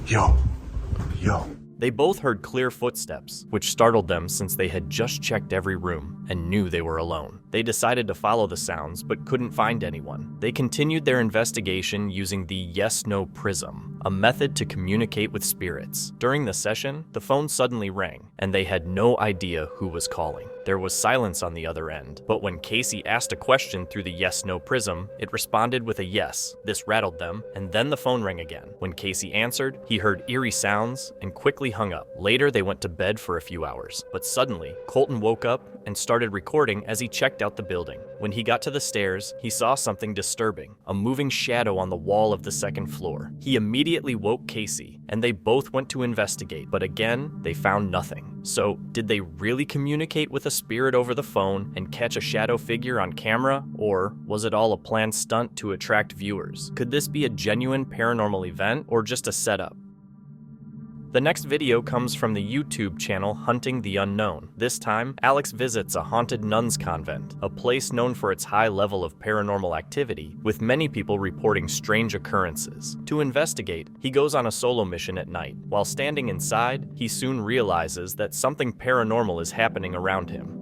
Yo. They both heard clear footsteps, which startled them since they had just checked every room and knew they were alone. They decided to follow the sounds, but couldn't find anyone. They continued their investigation using the yes-no prism, a method to communicate with spirits. During the session, the phone suddenly rang, and they had no idea who was calling. There was silence on the other end, but when Casey asked a question through the yes-no prism, it responded with a yes. This rattled them, and then the phone rang again. When Casey answered, he heard eerie sounds and quickly hung up. Later, they went to bed for a few hours, but suddenly, Colton woke up and started recording as he checked out the building. When he got to the stairs, he saw something disturbing, a moving shadow on the wall of the second floor. He immediately woke Casey, and they both went to investigate, but again, they found nothing. So, did they really communicate with a spirit over the phone and catch a shadow figure on camera, or was it all a planned stunt to attract viewers? Could this be a genuine paranormal event or just a setup? The next video comes from the YouTube channel Hunting the Unknown. This time, Alex visits a haunted nuns convent, a place known for its high level of paranormal activity, with many people reporting strange occurrences. To investigate, he goes on a solo mission at night. While standing inside, he soon realizes that something paranormal is happening around him.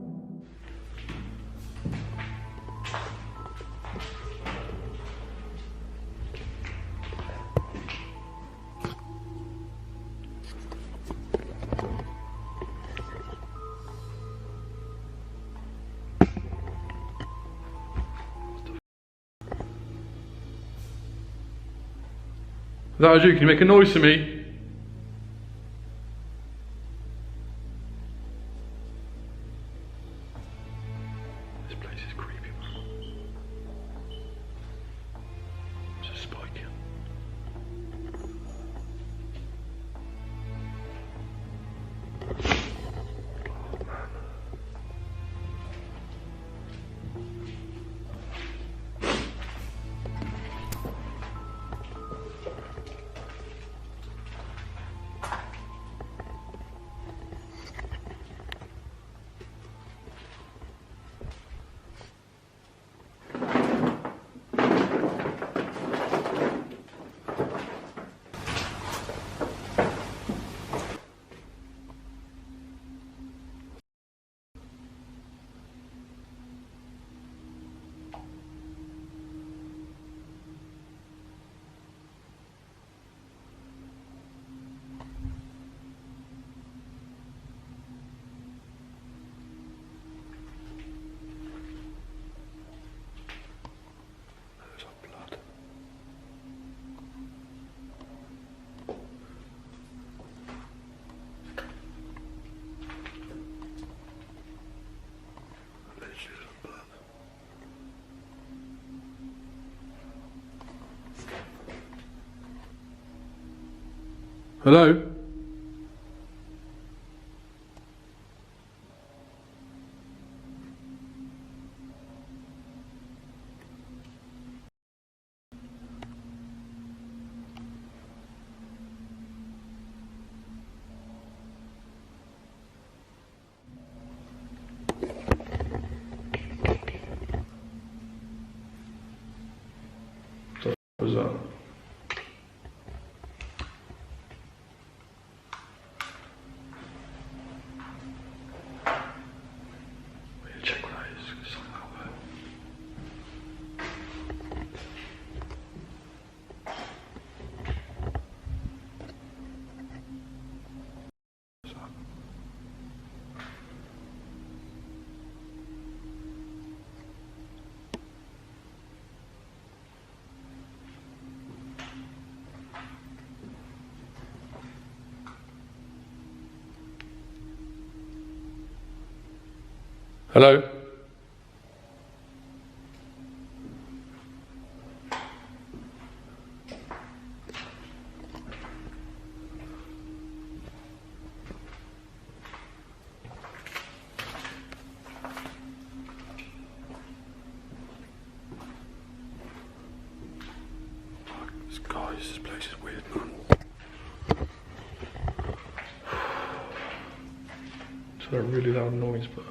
That was you, can you make a noise for me? This place is creepy, man. There's a spike here. Hello? What was that? Hello? This place is weird, man. It's a really loud noise, but...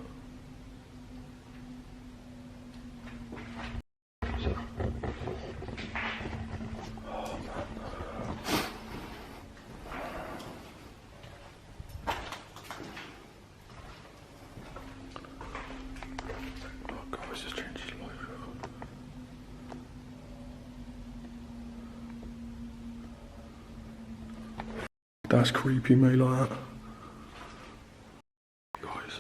That's creepy, mate, like that. Guys.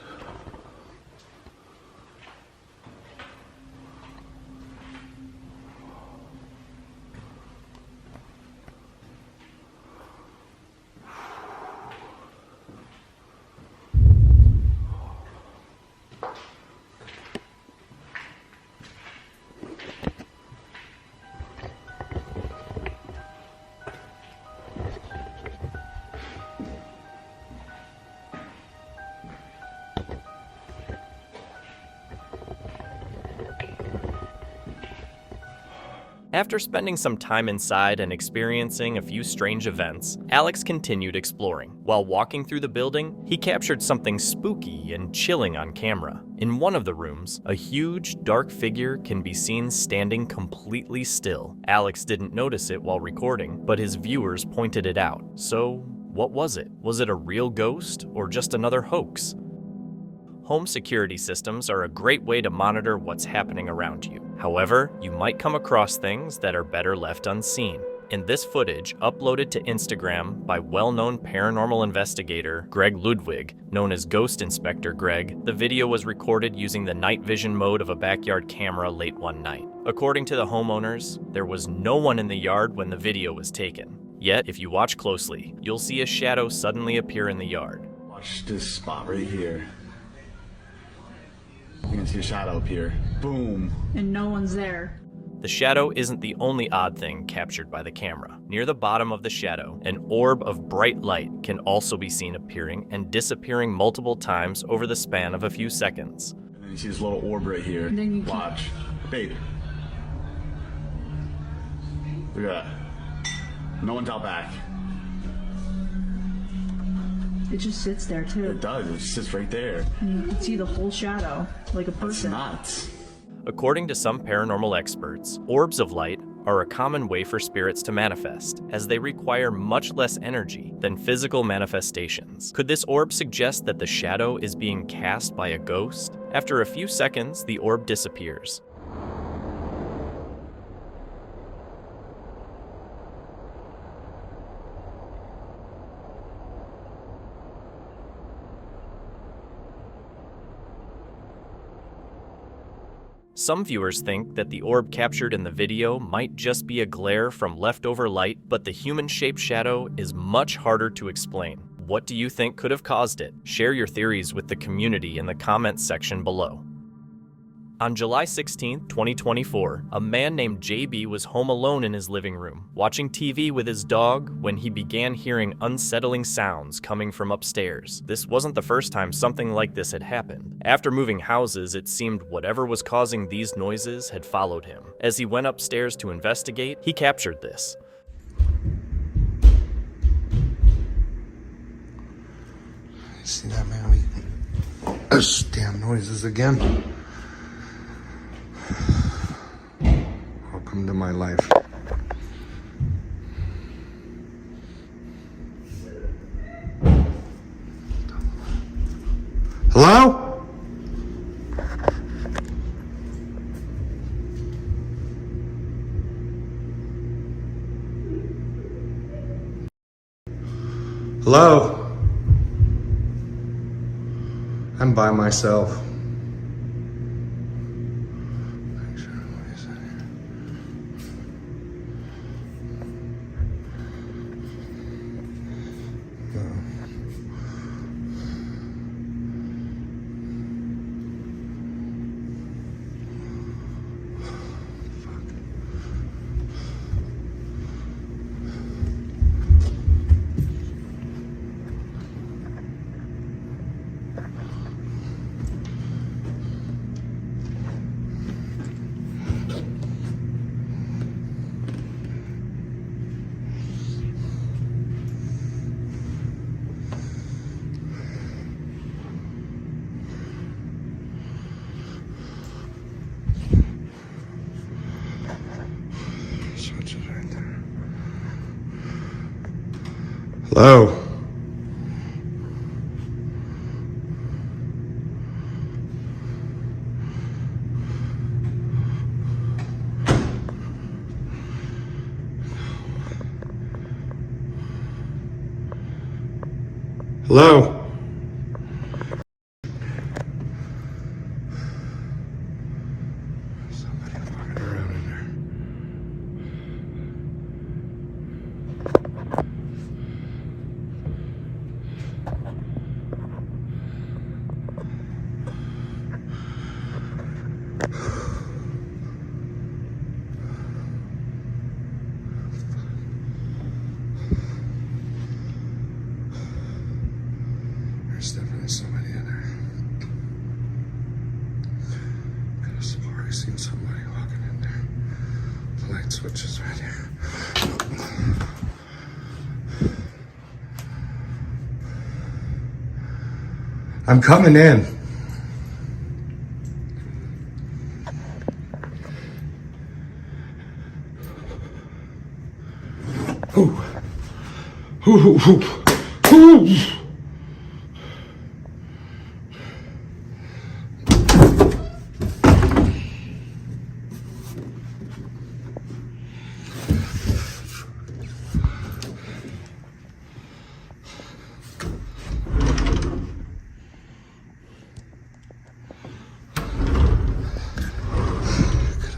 After spending some time inside and experiencing a few strange events, Alex continued exploring. While walking through the building, he captured something spooky and chilling on camera. In one of the rooms, a huge, dark figure can be seen standing completely still. Alex didn't notice it while recording, but his viewers pointed it out. So, what was it? Was it a real ghost or just another hoax? Home security systems are a great way to monitor what's happening around you. However, you might come across things that are better left unseen. In this footage, uploaded to Instagram by well-known paranormal investigator Greg Ludwig, known as Ghost Inspector Greg, the video was recorded using the night vision mode of a backyard camera late one night. According to the homeowners, there was no one in the yard when the video was taken. Yet, if you watch closely, you'll see a shadow suddenly appear in the yard. Watch this spot right here. You can see a shadow up here. Boom. And no one's there. The shadow isn't the only odd thing captured by the camera. Near the bottom of the shadow, an orb of bright light can also be seen appearing and disappearing multiple times over the span of a few seconds. And then you see this little orb right here. And then you watch. Babe. Look at that. No one's out back. It just sits there too. It does. It just sits right there. And you can see the whole shadow, like a person. That's nuts. According to some paranormal experts, orbs of light are a common way for spirits to manifest, as they require much less energy than physical manifestations. Could this orb suggest that the shadow is being cast by a ghost? After a few seconds, the orb disappears. Some viewers think that the orb captured in the video might just be a glare from leftover light, but the human-shaped shadow is much harder to explain. What do you think could have caused it? Share your theories with the community in the comments section below. On July 16, 2024, a man named JB was home alone in his living room, watching TV with his dog when he began hearing unsettling sounds coming from upstairs. This wasn't the first time something like this had happened. After moving houses, it seemed whatever was causing these noises had followed him. As he went upstairs to investigate, he captured this. See that, man? Those damn noises again. Welcome to my life. Hello? Hello? I'm by myself. Hello? Hello? Somebody fucking around in there. There's definitely somebody in there. Could have sworn I seen somebody walking in there. But like light switch is right here. I'm coming in. Ooh. Ooh, ooh, ooh. Ooh.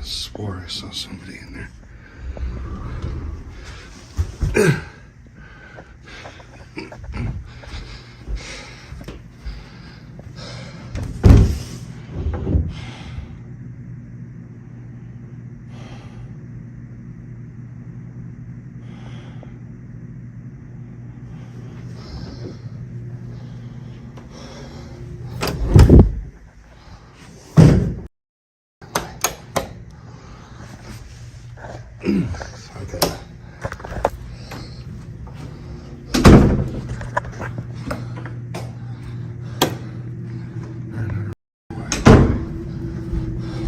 Swore I saw somebody in there. Okay.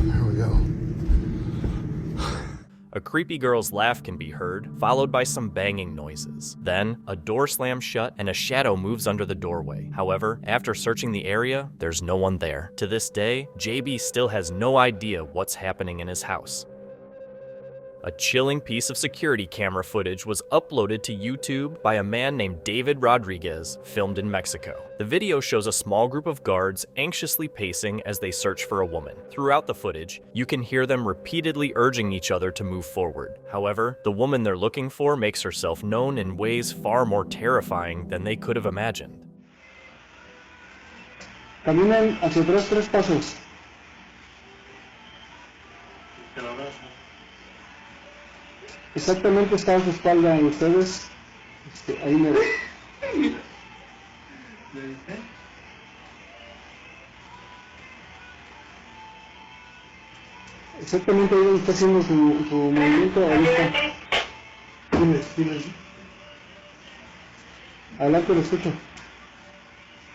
There we go. A creepy girl's laugh can be heard, followed by some banging noises. Then, a door slams shut and a shadow moves under the doorway. However, after searching the area, there's no one there. To this day, JB still has no idea what's happening in his house. A chilling piece of security camera footage was uploaded to YouTube by a man named David Rodriguez, filmed in Mexico. The video shows a small group of guards anxiously pacing as they search for a woman. Throughout the footage, you can hear them repeatedly urging each other to move forward. However, the woman they're looking for makes herself known in ways far more terrifying than they could have imagined. Caminen hacia atrás 3 pasos. Exactamente está a su espalda y ustedes, ahí me exactamente ahí donde está haciendo su movimiento, ahí está. Dime. Adelante, lo escucho.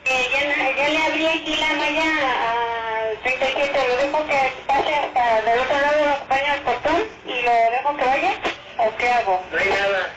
Ya le abrí aquí la malla al 37, lo dejo que pase hasta del otro lado, lo acompaño al portón y lo dejo que vaya, ¿o qué hago? No hay nada.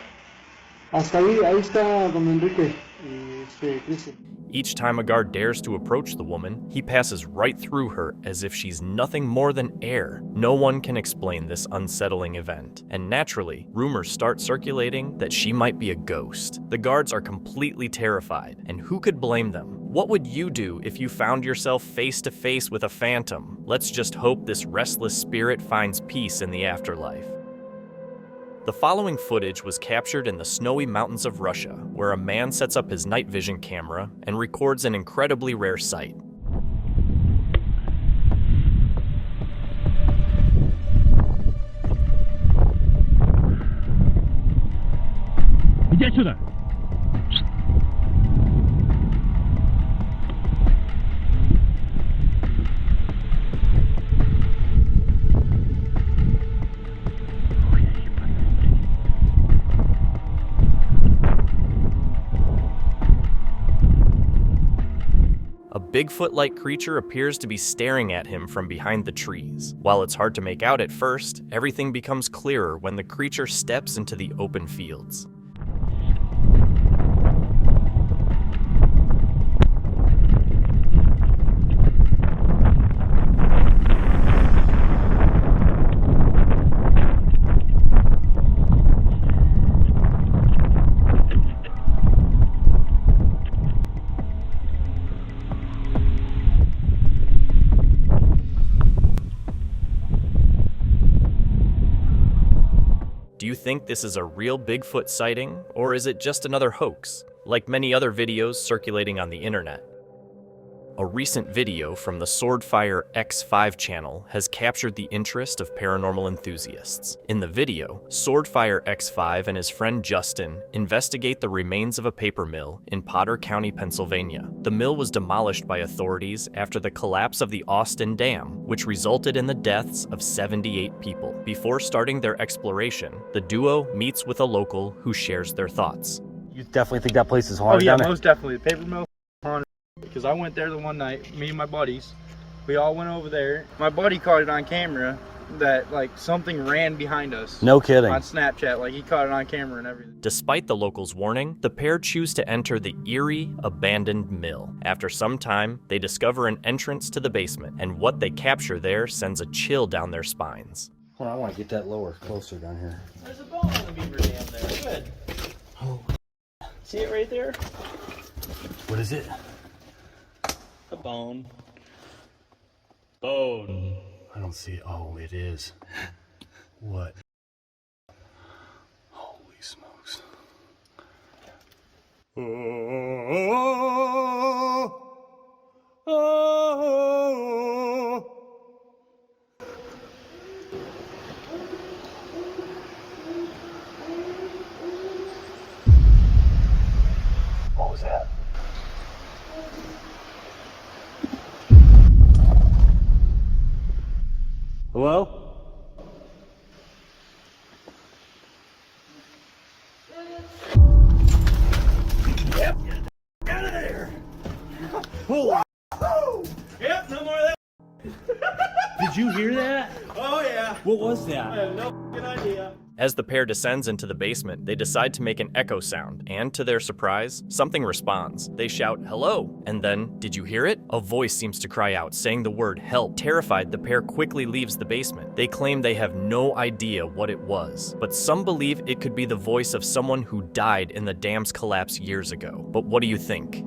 Hasta ahí está don Enrique y Cristian. Each time a guard dares to approach the woman, he passes right through her as if she's nothing more than air. No one can explain this unsettling event, and naturally, rumors start circulating that she might be a ghost. The guards are completely terrified, and who could blame them? What would you do if you found yourself face to face with a phantom? Let's just hope this restless spirit finds peace in the afterlife. The following footage was captured in the snowy mountains of Russia, where a man sets up his night vision camera and records an incredibly rare sight. Иди сюда! A Bigfoot-like creature appears to be staring at him from behind the trees. While it's hard to make out at first, everything becomes clearer when the creature steps into the open fields. Do you think this is a real Bigfoot sighting, or is it just another hoax, like many other videos circulating on the internet? A recent video from the Swordfire X5 channel has captured the interest of paranormal enthusiasts. In the video, Swordfire X5 and his friend Justin investigate the remains of a paper mill in Potter County, Pennsylvania. The mill was demolished by authorities after the collapse of the Austin Dam, which resulted in the deaths of 78 people. Before starting their exploration, the duo meets with a local who shares their thoughts. You definitely think that place is haunted? Oh yeah, down most definitely. The paper mill haunted. Because I went there the one night, me and my buddies. We all went over there. My buddy caught it on camera that like something ran behind us. No kidding. On Snapchat, like he caught it on camera and everything. Despite the locals' warning, the pair choose to enter the Eerie abandoned mill. After some time, they discover an entrance to the basement, and what they capture there sends a chill down their spines. Hold on, I want to get that lower, closer down here. There's a bone in the beaver dam there. Good. Oh. See it right there? What is it? A bone. Bone. I don't see it. Oh, it is. What? Holy smokes. What was that? Hello? Yep. Out of there. Holy. Yep. No more of that. Did you hear that? Oh yeah. What was that? I have no good idea. As the pair descends into the basement, they decide to make an echo sound, and to their surprise, something responds. They shout, "Hello," and then, "Did you hear it?" A voice seems to cry out, saying the word help. Terrified, the pair quickly leaves the basement. They claim they have no idea what it was, but some believe it could be the voice of someone who died in the dam's collapse years ago. But what do you think?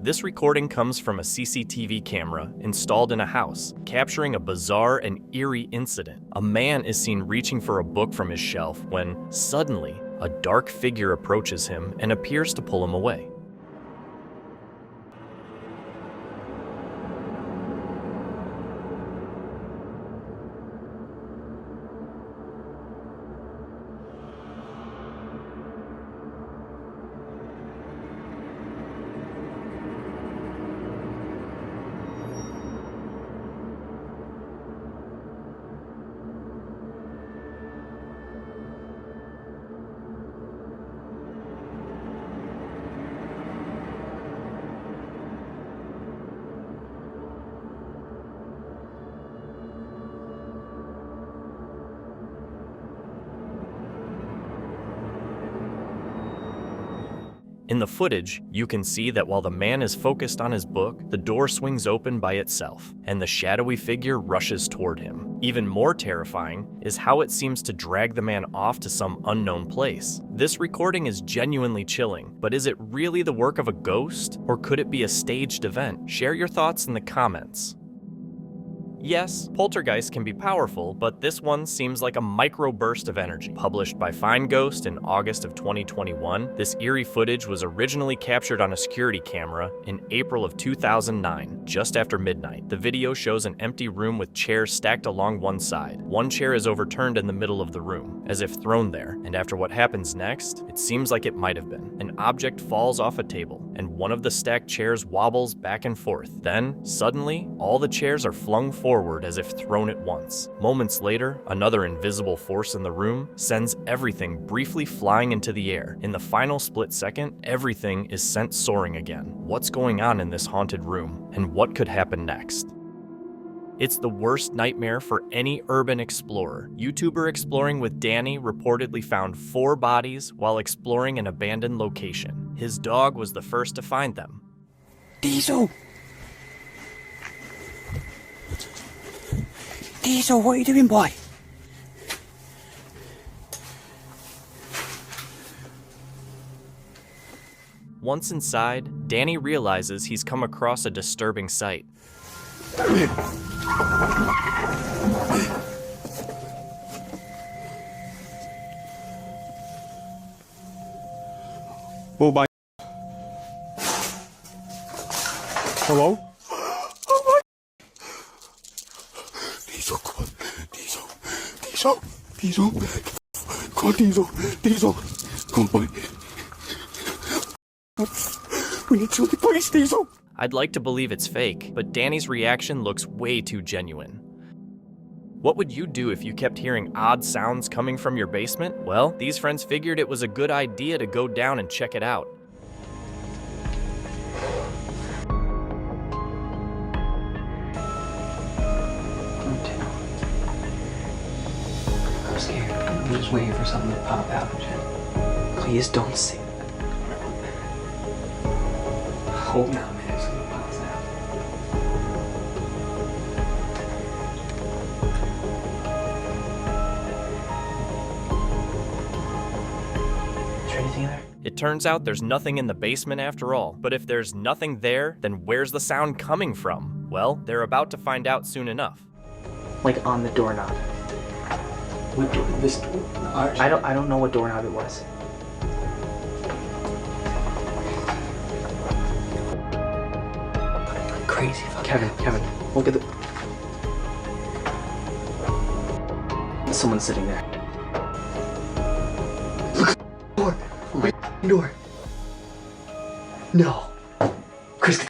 This recording comes from a CCTV camera installed in a house, capturing a bizarre and eerie incident. A man is seen reaching for a book from his shelf when, suddenly, a dark figure approaches him and appears to pull him away. In the footage, you can see that while the man is focused on his book, the door swings open by itself, and the shadowy figure rushes toward him. Even more terrifying is how it seems to drag the man off to some unknown place. This recording is genuinely chilling, but is it really the work of a ghost, or could it be a staged event? Share your thoughts in the comments. Yes, poltergeists can be powerful, but this one seems like a microburst of energy. Published by Find Ghost in August of 2021, this eerie footage was originally captured on a security camera in April of 2009, just after midnight. The video shows an empty room with chairs stacked along one side. One chair is overturned in the middle of the room, as if thrown there, and after what happens next, it seems like it might have been. An object falls off a table, and one of the stacked chairs wobbles back and forth. Then, suddenly, all the chairs are flung forward as if thrown at once. Moments later, another invisible force in the room sends everything briefly flying into the air. In the final split second, everything is sent soaring again. What's going on in this haunted room, and what could happen next? It's the worst nightmare for any urban explorer. YouTuber Exploring with Danny reportedly found 4 bodies while exploring an abandoned location. His dog was the first to find them. Diesel! Diesel, what are you doing, boy? Once inside, Danny realizes he's come across a disturbing sight. Oh, bye. Hello? Oh my. Diesel, come on. Diesel. Come on, Diesel. Come on, boy. We need to the police, Diesel. I'd like to believe it's fake, but Danny's reaction looks way too genuine. What would you do if you kept hearing odd sounds coming from your basement? Well, these friends figured it was a good idea to go down and check it out. I'm scared. I'm just waiting for something to pop out, Jen. Please don't say that. Hold on, man. If something pops out. Is there anything there? It turns out there's nothing in the basement after all. But if there's nothing there, then where's the sound coming from? Well, they're about to find out soon enough. Like on the doorknob. What door? This door? I don't know what doorknob it was. Crazy. Kevin, look at the... Someone's sitting there. Look at the door. Door. No. Chris.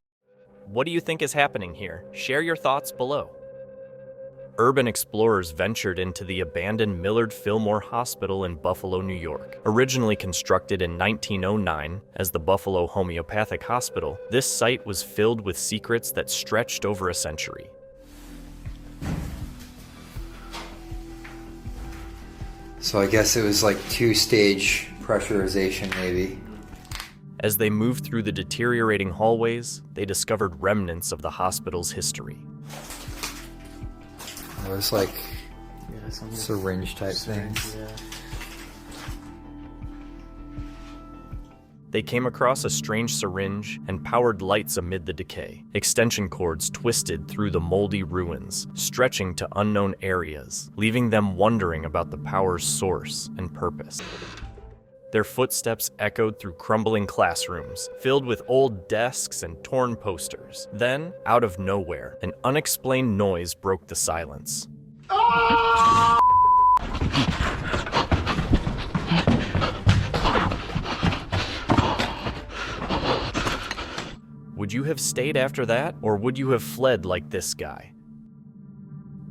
What do you think is happening here? Share your thoughts below. Urban explorers ventured into the abandoned Millard Fillmore Hospital in Buffalo, New York. Originally constructed in 1909 as the Buffalo Homeopathic Hospital, this site was filled with secrets that stretched over a century. So I guess it was like 2-stage pressurization, maybe. As they moved through the deteriorating hallways, they discovered remnants of the hospital's history. It was like syringe type things. Yeah. They came across a strange syringe and powered lights amid the decay. Extension cords twisted through the moldy ruins, stretching to unknown areas, leaving them wondering about the power's source and purpose. Their footsteps echoed through crumbling classrooms, filled with old desks and torn posters. Then, out of nowhere, an unexplained noise broke the silence. Would you have stayed after that, or would you have fled like this guy?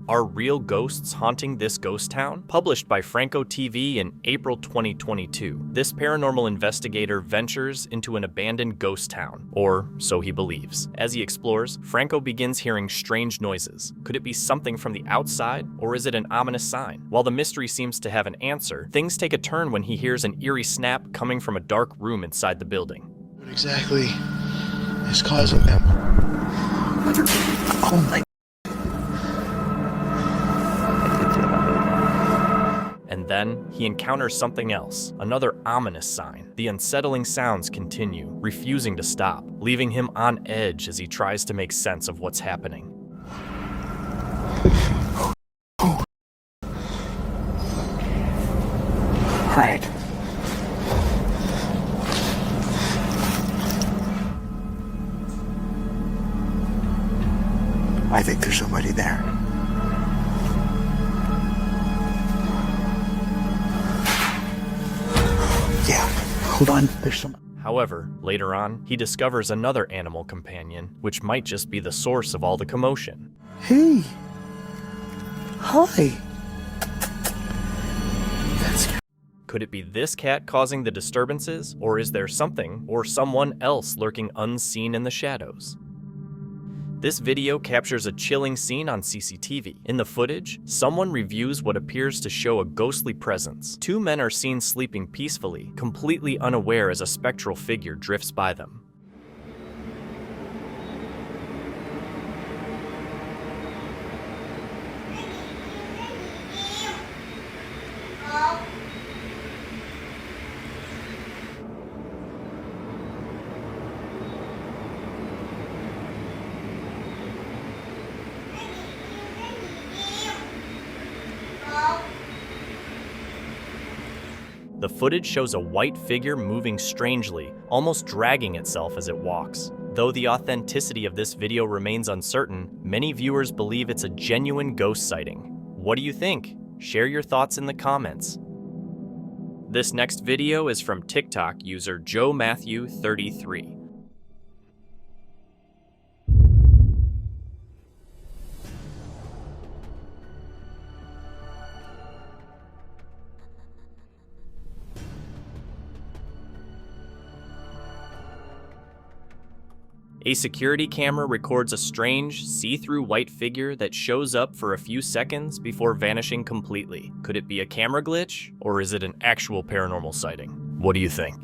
Are real ghosts haunting this ghost town? Published by Franco TV in April 2022, this paranormal investigator ventures into an abandoned ghost town, or so he believes. As he explores, Franco begins hearing strange noises. Could it be something from the outside, or is it an ominous sign? While the mystery seems to have an answer, things take a turn when he hears an eerie snap coming from a dark room inside the building. What exactly is causing them? Oh my. And then, he encounters something else, another ominous sign. The unsettling sounds continue, refusing to stop, leaving him on edge as he tries to make sense of what's happening. Right. I think there's somebody there. Yeah, hold on, there's some... However, later on, he discovers another animal companion, which might just be the source of all the commotion. Hey! Hi! Could it be this cat causing the disturbances, or is there something or someone else lurking unseen in the shadows? This video captures a chilling scene on CCTV. In the footage, someone reviews what appears to show a ghostly presence. Two men are seen sleeping peacefully, completely unaware as a spectral figure drifts by them. The footage shows a white figure moving strangely, almost dragging itself as it walks. Though the authenticity of this video remains uncertain, many viewers believe it's a genuine ghost sighting. What do you think? Share your thoughts in the comments. This next video is from TikTok user JoeMatthew33. A security camera records a strange, see-through white figure that shows up for a few seconds before vanishing completely. Could it be a camera glitch, or is it an actual paranormal sighting? What do you think?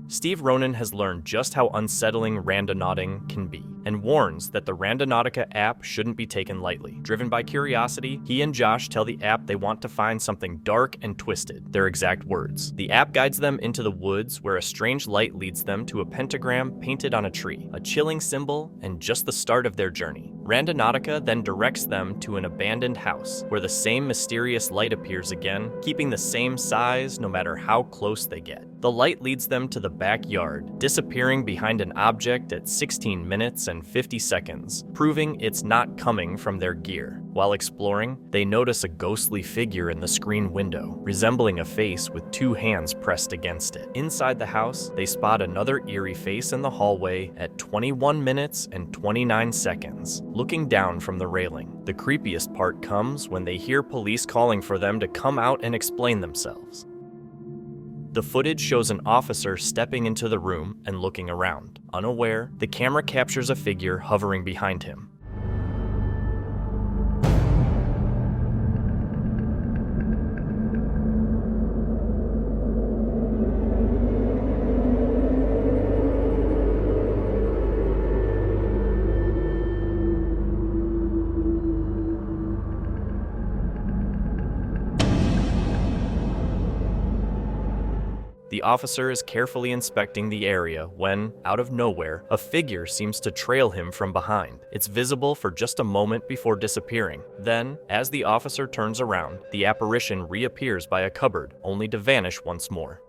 Steve Ronan has learned just how unsettling randonauting can be, and warns that the Randonautica app shouldn't be taken lightly. Driven by curiosity, he and Josh tell the app they want to find something dark and twisted, their exact words. The app guides them into the woods where a strange light leads them to a pentagram painted on a tree, a chilling symbol and just the start of their journey. Randonautica then directs them to an abandoned house where the same mysterious light appears again, keeping the same size no matter how close they get. The light leads them to the backyard, disappearing behind an object at 16 minutes and 50 seconds, proving it's not coming from their gear. While exploring, they notice a ghostly figure in the screen window, resembling a face with two hands pressed against it. Inside the house, they spot another eerie face in the hallway at 21 minutes and 29 seconds, looking down from the railing. The creepiest part comes when they hear police calling for them to come out and explain themselves. The footage shows an officer stepping into the room and looking around. Unaware, the camera captures a figure hovering behind him. The officer is carefully inspecting the area when, out of nowhere, a figure seems to trail him from behind. It's visible for just a moment before disappearing. Then, as the officer turns around, the apparition reappears by a cupboard, only to vanish once more.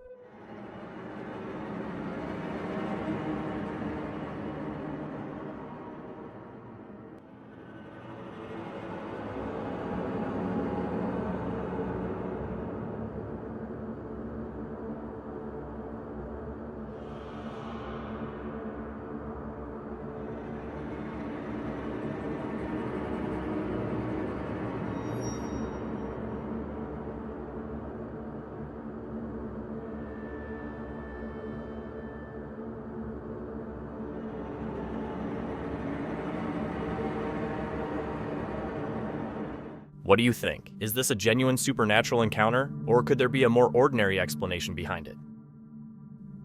What do you think? Is this a genuine supernatural encounter, or could there be a more ordinary explanation behind it?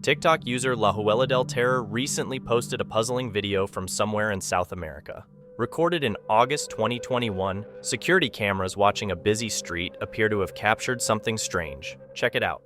TikTok user La Huela del Terror recently posted a puzzling video from somewhere in South America. Recorded in August 2021, security cameras watching a busy street appear to have captured something strange. Check it out.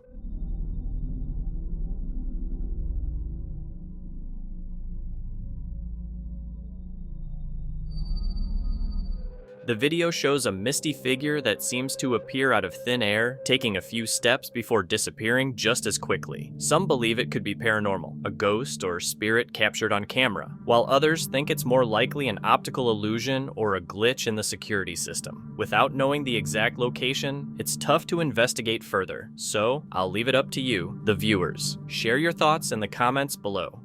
The video shows a misty figure that seems to appear out of thin air, taking a few steps before disappearing just as quickly. Some believe it could be paranormal, a ghost or spirit captured on camera, while others think it's more likely an optical illusion or a glitch in the security system. Without knowing the exact location, it's tough to investigate further, so I'll leave it up to you, the viewers. Share your thoughts in the comments below.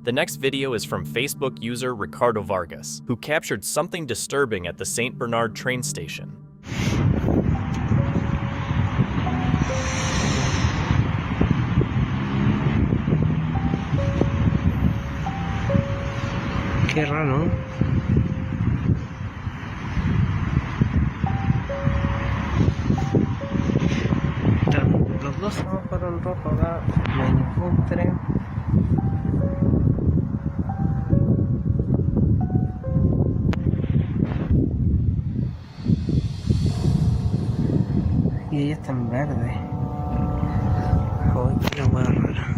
The next video is from Facebook user Ricardo Vargas, who captured something disturbing at the St. Bernard train station. Qué raro. Los dos fueron rojos, no hay ningún tren. Y ella está en verde. Joder, qué hueá rara.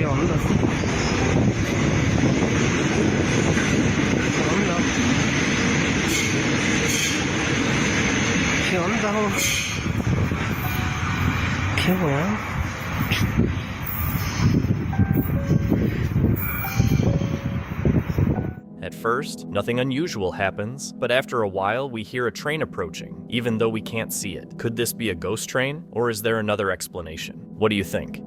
onda? ¿Qué onda? ¿Qué weón? At first, nothing unusual happens, but after a while we hear a train approaching, even though we can't see it. Could this be a ghost train, or is there another explanation? What do you think?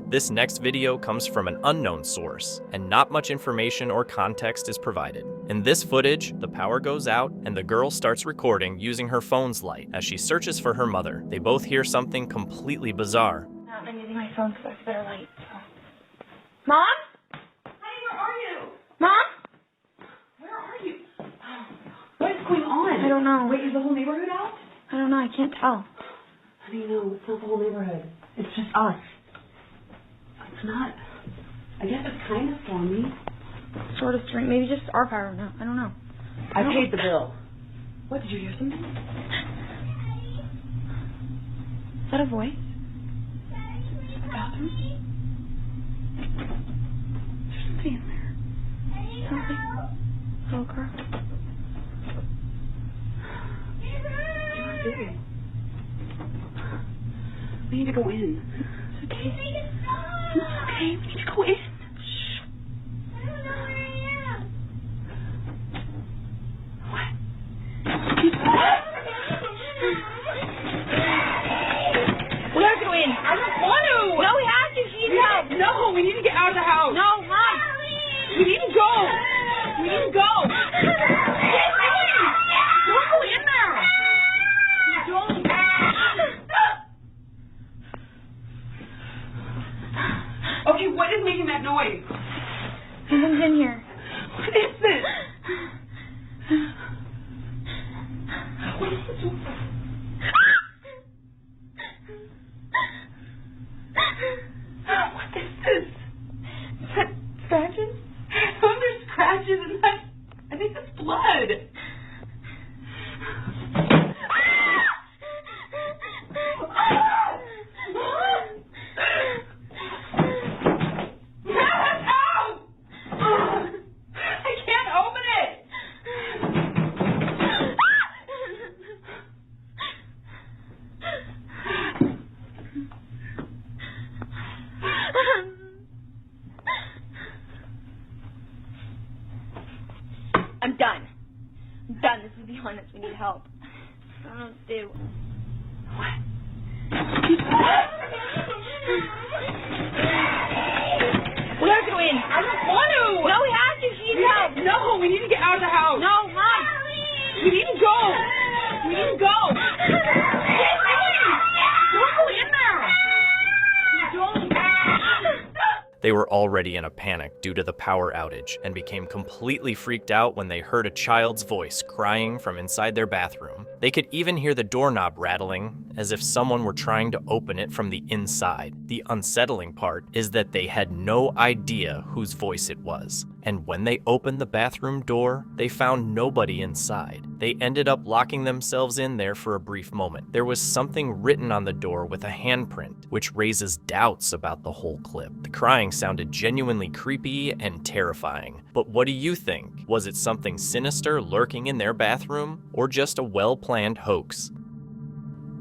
This next video comes from an unknown source, and not much information or context is provided. In this footage, the power goes out, and the girl starts recording using her phone's light as she searches for her mother. They both hear something completely bizarre. I'm using my phone because that's better light. So. Mom? Honey, where are you? Mom? Where are you? What is going on? I don't know. Wait, is the whole neighborhood out? I don't know. I can't tell. Honey, no, it's not the whole neighborhood. It's just us. It's not. I guess it's kind of stormy. Sort of strange. Maybe just our power. No, I don't know. I paid the bill. What, did you hear something? Is that a voice? Bathroom? There's somebody in there. Sounds like a little girl. What do you want to do? We need to go in. It's okay. It's okay. We need to go in. We have to go in. I don't want to. No, we have to. She needs help. No, we need to get out of the house. No, Mom. We need to go. We need to go. Don't go in there. Don't. Okay, what is making that noise? Someone's in here. What is this? What is this? What is this? Is that scratches? Those are scratches and that's, I think that's blood. I'm done. I'm done. This is beyond us. We need help. I don't know what to do. What? We have to go in. I don't want to. No, we have to. She needs help. No, we need to get out of the house. No, Mom. We need to go. We need to go. Don't go in there. Don't. They were already in a panic due to the power outage and became completely freaked out when they heard a child's voice crying from inside their bathroom. They could even hear the doorknob rattling as if someone were trying to open it from the inside. The unsettling part is that they had no idea whose voice it was. And when they opened the bathroom door, they found nobody inside. They ended up locking themselves in there for a brief moment. There was something written on the door with a handprint, which raises doubts about the whole clip. The crying sounded genuinely creepy and terrifying. But what do you think? Was it something sinister lurking in their bathroom, or just a well-planned hoax?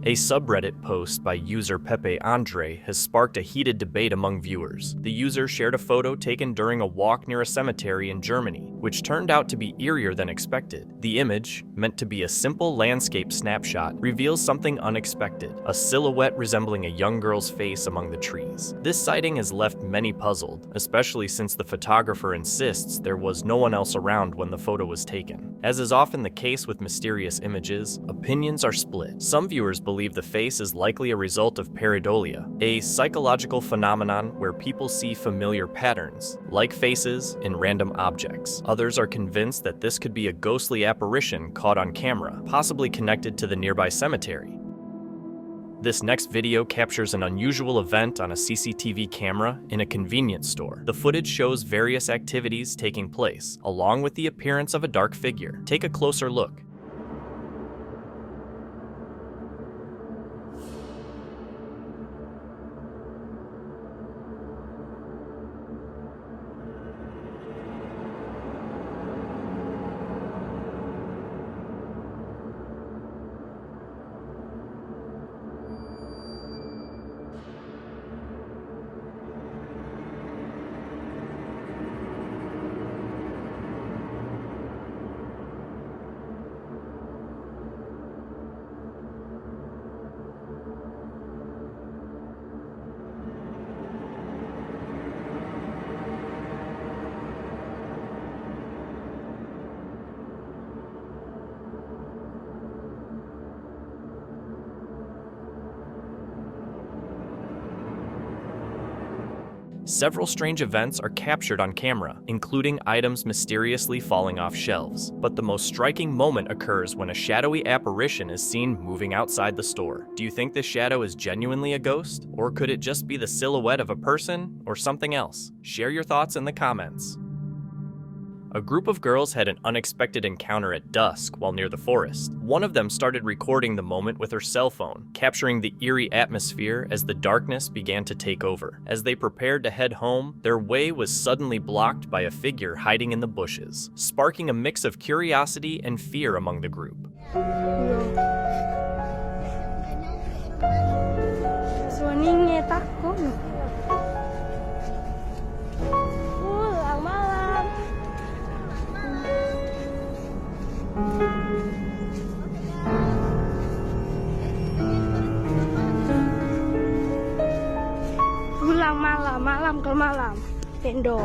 A subreddit post by user Pepe Andre has sparked a heated debate among viewers. The user shared a photo taken during a walk near a cemetery in Germany, which turned out to be eerier than expected. The image, meant to be a simple landscape snapshot, reveals something unexpected, a silhouette resembling a young girl's face among the trees. This sighting has left many puzzled, especially since the photographer insists there was no one else around when the photo was taken. As is often the case with mysterious images, opinions are split. Some viewers believe the face is likely a result of pareidolia, a psychological phenomenon where people see familiar patterns, like faces, in random objects. Others are convinced that this could be a ghostly apparition caught on camera, possibly connected to the nearby cemetery. This next video captures an unusual event on a CCTV camera in a convenience store. The footage shows various activities taking place, along with the appearance of a dark figure. Take a closer look. Several strange events are captured on camera, including items mysteriously falling off shelves. But the most striking moment occurs when a shadowy apparition is seen moving outside the store. Do you think this shadow is genuinely a ghost? Or could it just be the silhouette of a person or something else? Share your thoughts in the comments. A group of girls had an unexpected encounter at dusk while near the forest. One of them started recording the moment with her cell phone, capturing the eerie atmosphere as the darkness began to take over. As they prepared to head home, their way was suddenly blocked by a figure hiding in the bushes, sparking a mix of curiosity and fear among the group. Malam ke malam, tendo.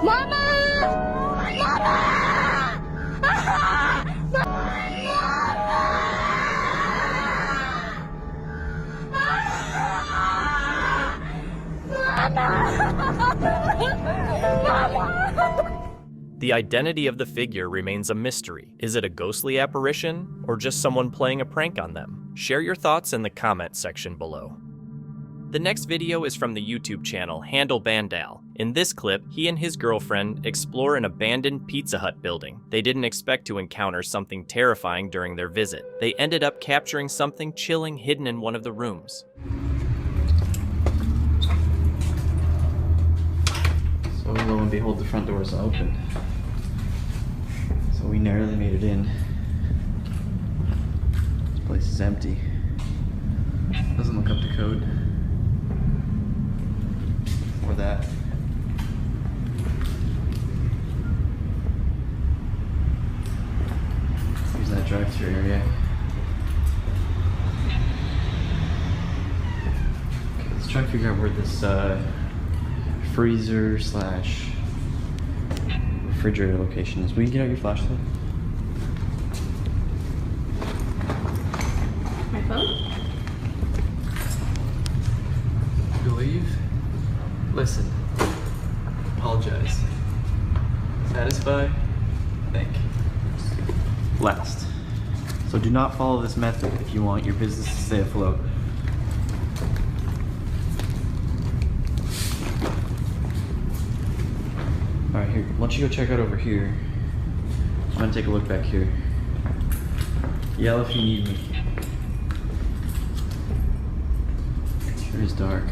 Mama! The identity of the figure remains a mystery. Is it a ghostly apparition, or just someone playing a prank on them? Share your thoughts in the comment section below. The next video is from the YouTube channel Handle Bandal. In this clip, he and his girlfriend explore an abandoned Pizza Hut building. They didn't expect to encounter something terrifying during their visit. They ended up capturing something chilling hidden in one of the rooms. So lo and behold, the front door is open. So we narrowly made it in. This place is empty. Doesn't look up to code. Or that. Here's that drive-thru area. Okay, let's try to figure out where this freezer slash refrigerator location is. Will you get out your flashlight? My phone? Believe? Listen. Apologize. Satisfy? Think. Last. So do not follow this method if you want your business to stay afloat. Alright, here, why don't you go check out over here. I'm gonna take a look back here. Yell if you need me. Sure is dark.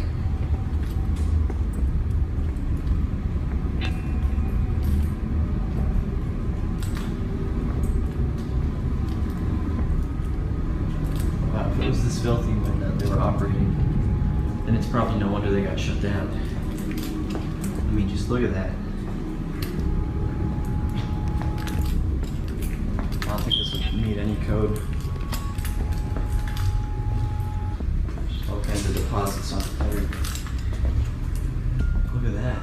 Wow, if it was this filthy when they were operating, then it's probably no wonder they got shut down. I mean, just look at that. I don't think this would meet any code. There's all kinds of deposits on there. Look at that.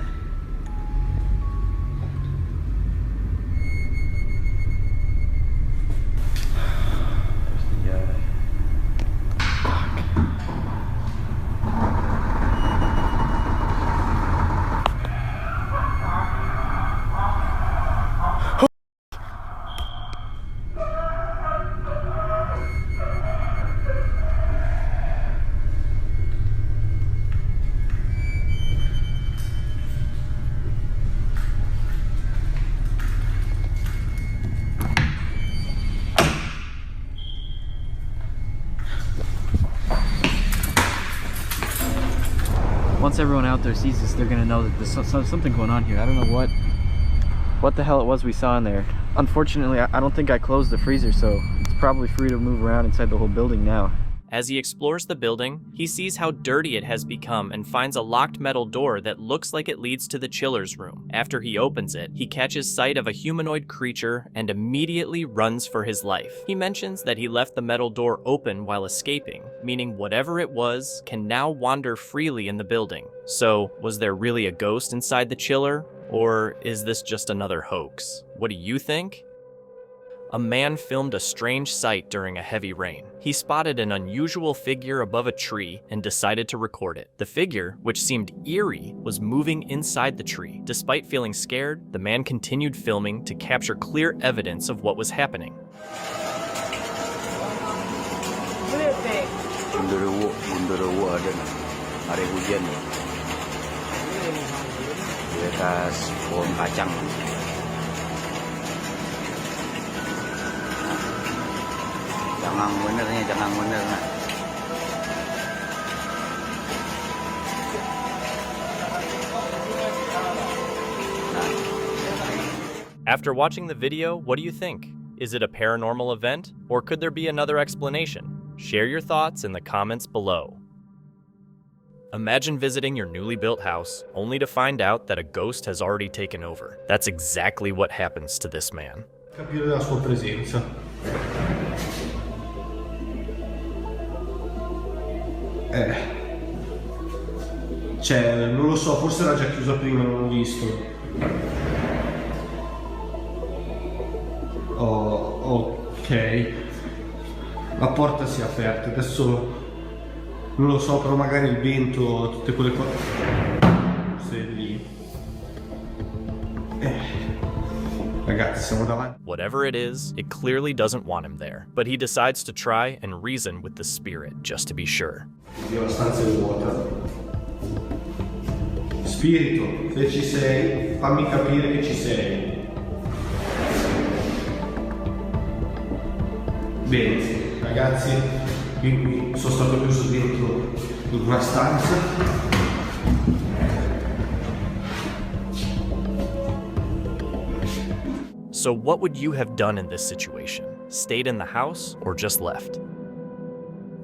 Once everyone out there sees this, they're gonna know that there's something going on here. I don't know what the hell it was we saw in there. Unfortunately, I don't think I closed the freezer, so it's probably free to move around inside the whole building now. As he explores the building, he sees how dirty it has become and finds a locked metal door that looks like it leads to the chiller's room. After he opens it, he catches sight of a humanoid creature and immediately runs for his life. He mentions that he left the metal door open while escaping, meaning whatever it was can now wander freely in the building. So, was there really a ghost inside the chiller? Or is this just another hoax? What do you think? A man filmed a strange sight during a heavy rain. He spotted an unusual figure above a tree and decided to record it. The figure, which seemed eerie, was moving inside the tree. Despite feeling scared, the man continued filming to capture clear evidence of what was happening. Genderuwo ada nih, hari hujan nih. Di atas pohon kacang. Jangan benernya, jangan bener nah. After watching the video, what do you think? Is it a paranormal event, or could there be another explanation? Share your thoughts in the comments below. Imagine visiting your newly built house, only to find out that a ghost has already taken over. That's exactly what happens to this man. Capire la sua presenza. Cioè, non lo so, forse era già chiusa prima, non l'ho visto. Oh, ok. La porta si è aperta, adesso non lo so, però magari il vento, tutte quelle cose. Sei lì. Ragazzi, siamo davanti. Whatever it is, it clearly doesn't want him there, but he decides to try and reason with the spirit just to be sure. La stanza è vuota. Spirito, se ci sei, fammi capire che ci sei. Bene, ragazzi, io sono stato chiuso dentro una stanza. So what would you have done in this situation? Stayed in the house or just left?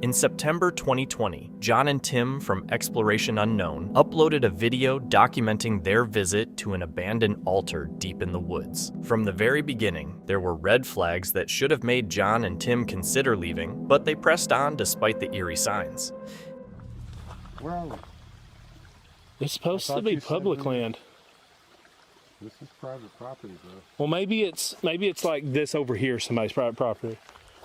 In September 2020, John and Tim from Exploration Unknown uploaded a video documenting their visit to an abandoned altar deep in the woods. From the very beginning, there were red flags that should have made John and Tim consider leaving, but they pressed on despite the eerie signs. Where are we? It's supposed to be public land. This is private property, bro. Well, maybe it's like this over here, somebody's private property.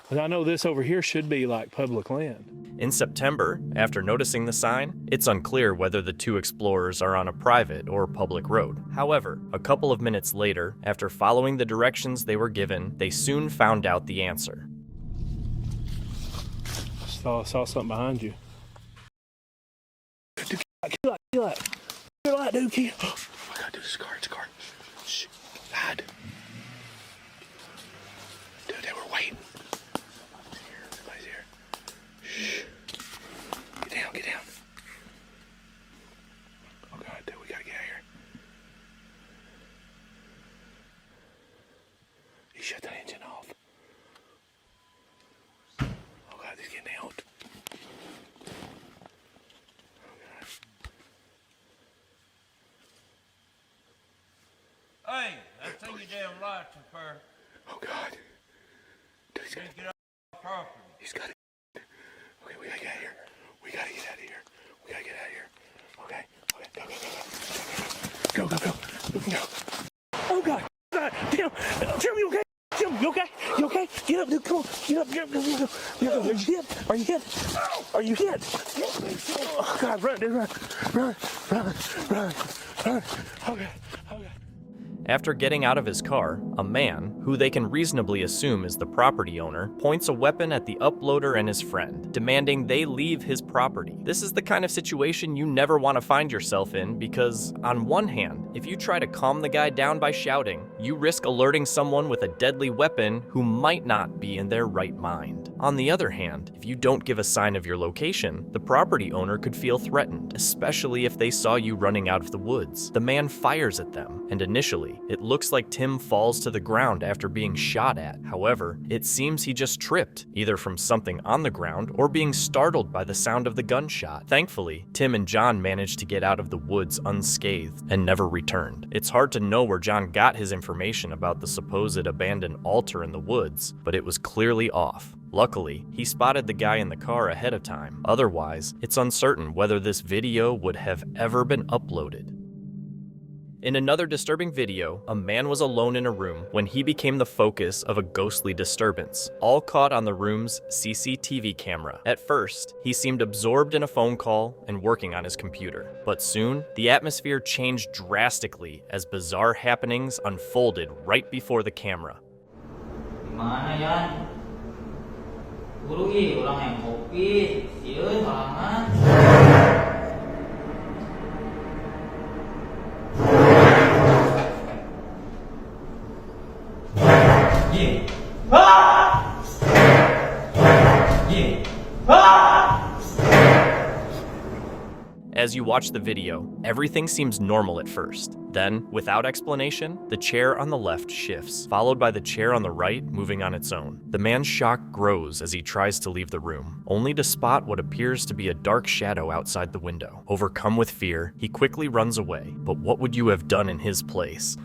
And I know this over here should be like public land. In September, after noticing the sign, it's unclear whether the two explorers are on a private or public road. However, a couple of minutes later, after following the directions they were given, they soon found out the answer. Saw something behind you. Dude, kill that, dude, kill. Oh my God, dude, it's a car. Shh, hide. Dude, they were waiting. Somebody's here. Shh. Get down. Oh God, dude, we gotta get out of here. He shut that engine off. Oh God, he's getting out. Hey, that thing you damn lights in there. Oh God. Dude, he's Get off the property. He's got it. Okay, we gotta get out of here. We gotta get out of here. Okay. Go. Oh God. Tim, you okay? Tim, you okay? Get up, dude. Come on. Get up. Are you hit? Oh God, run, dude, run. Okay. After getting out of his car, a man, who they can reasonably assume is the property owner, points a weapon at the uploader and his friend, demanding they leave his property. This is the kind of situation you never want to find yourself in because, on one hand, if you try to calm the guy down by shouting, you risk alerting someone with a deadly weapon who might not be in their right mind. On the other hand, if you don't give a sign of your location, the property owner could feel threatened, especially if they saw you running out of the woods. The man fires at them, and initially, it looks like Tim falls to the ground after being shot at. However, it seems he just tripped, either from something on the ground or being startled by the sound of the gunshot. Thankfully, Tim and John managed to get out of the woods unscathed and never returned. It's hard to know where John got his information about the supposed abandoned altar in the woods, but it was clearly off. Luckily, he spotted the guy in the car ahead of time. Otherwise, it's uncertain whether this video would have ever been uploaded. In another disturbing video, a man was alone in a room when he became the focus of a ghostly disturbance, all caught on the room's CCTV camera. At first, he seemed absorbed in a phone call and working on his computer. But soon, the atmosphere changed drastically as bizarre happenings unfolded right before the camera. Mana yan? Urugi, orang yang kopi, sieun halangan. As you watch the video, everything seems normal at first. Then, without explanation, the chair on the left shifts, followed by the chair on the right moving on its own. The man's shock grows as he tries to leave the room, only to spot what appears to be a dark shadow outside the window. Overcome with fear, he quickly runs away. But what would you have done in his place?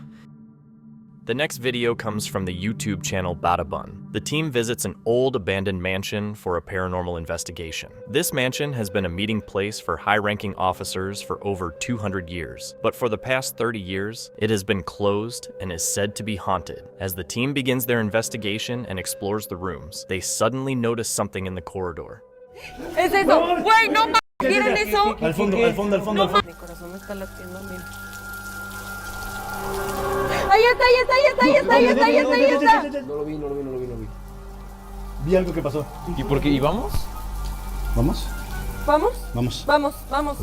The next video comes from the YouTube channel Badabun. The team visits an old abandoned mansion for a paranormal investigation. This mansion has been a meeting place for high-ranking officers for over 200 years, but for the past 30 years, it has been closed and is said to be haunted. As the team begins their investigation and explores the rooms, they suddenly notice something in the corridor. Es eso. Güey, no mames. ¿Vieron eso? Al fondo, al fondo, al fondo, al fondo. Mi corazón me está latiendo, mira. Ahí está, ahí está, ahí está, ahí está, ahí está, ahí está, ahí está. No lo vi. Vi algo que pasó. ¿Y por qué? ¿Y vamos? ¿Vamos? ¿Vamos? Vamos. Vamos.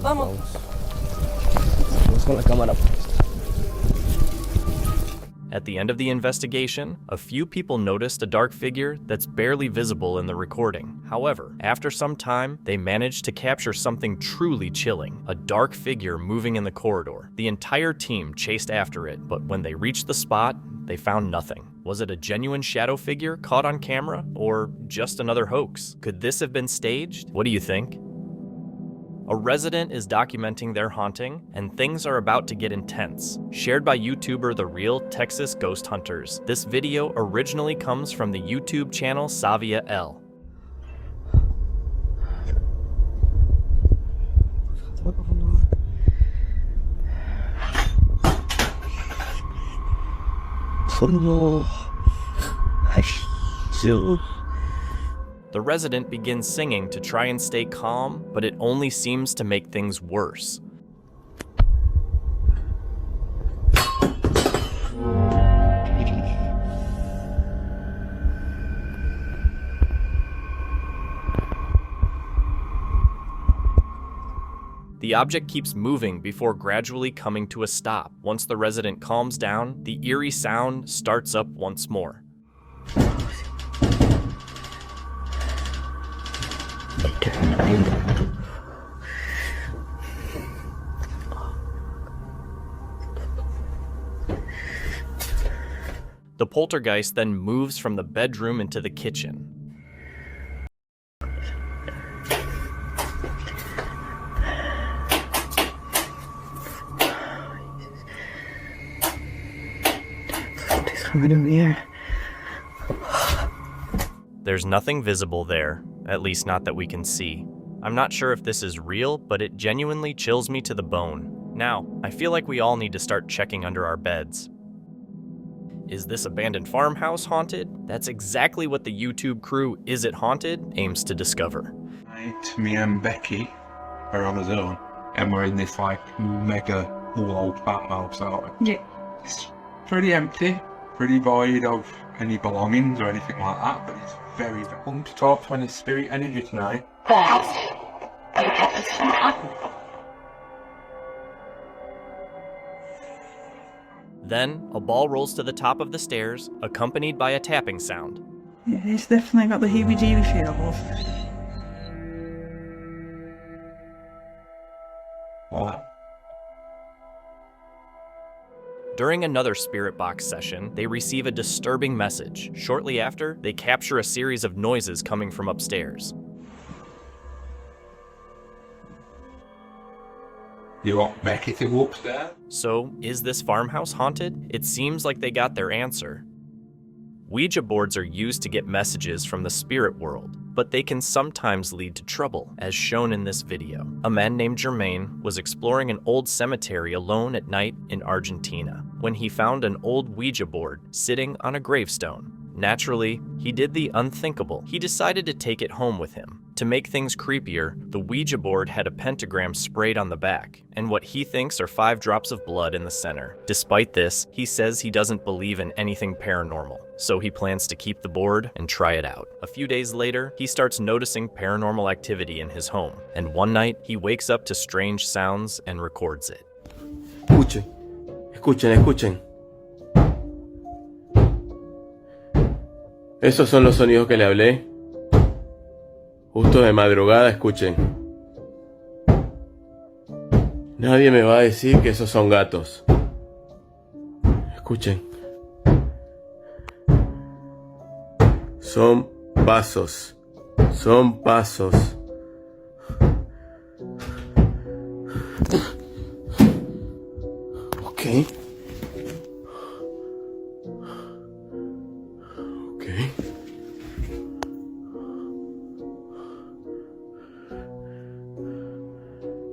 Vamos con la cámara. At the end of the investigation, a few people noticed a dark figure that's barely visible in the recording. However, after some time, they managed to capture something truly chilling, a dark figure moving in the corridor. The entire team chased after it, but when they reached the spot, they found nothing. Was it a genuine shadow figure caught on camera, or just another hoax? Could this have been staged? What do you think? A resident is documenting their haunting, and things are about to get intense. Shared by YouTuber The Real Texas Ghost Hunters, this video originally comes from the YouTube channel Savia L. The resident begins singing to try and stay calm, but it only seems to make things worse. The object keeps moving before gradually coming to a stop. Once the resident calms down, the eerie sound starts up once more. The poltergeist then moves from the bedroom into the kitchen. Something's coming in the air. There's nothing visible there, at least not that we can see. I'm not sure if this is real, but it genuinely chills me to the bone. Now, I feel like we all need to start checking under our beds. Is this abandoned farmhouse haunted? That's exactly what the YouTube crew Is It Haunted aims to discover. Tonight, me and Becky are on our own, and we're in this like mega old farmhouse, aren't we? Yeah. It's pretty empty, pretty void of any belongings or anything like that, but it's very fun to talk to any spirit energy tonight. Then, a ball rolls to the top of the stairs, accompanied by a tapping sound. Yeah, it's definitely got the heebie-jeebie feels. Wow. During another spirit box session, they receive a disturbing message. Shortly after, they capture a series of noises coming from upstairs. You want Becky to go upstairs? So, is this farmhouse haunted? It seems like they got their answer. Ouija boards are used to get messages from the spirit world. but they can sometimes lead to trouble, as shown in this video. A man named Jermaine was exploring an old cemetery alone at night in Argentina when he found an old Ouija board sitting on a gravestone. Naturally, he did the unthinkable. He decided to take it home with him. To make things creepier, the Ouija board had a pentagram sprayed on the back, and what he thinks are 5 drops of blood in the center. Despite this, he says he doesn't believe in anything paranormal, so he plans to keep the board and try it out. A few days later, he starts noticing paranormal activity in his home, and one night, he wakes up to strange sounds and records it. Escuchen, escuchen, escuchen. Esos son los sonidos que le hablé. Justo de madrugada, escuchen. Nadie me va a decir que esos son gatos. Escuchen. Son pasos. Son pasos. Ok.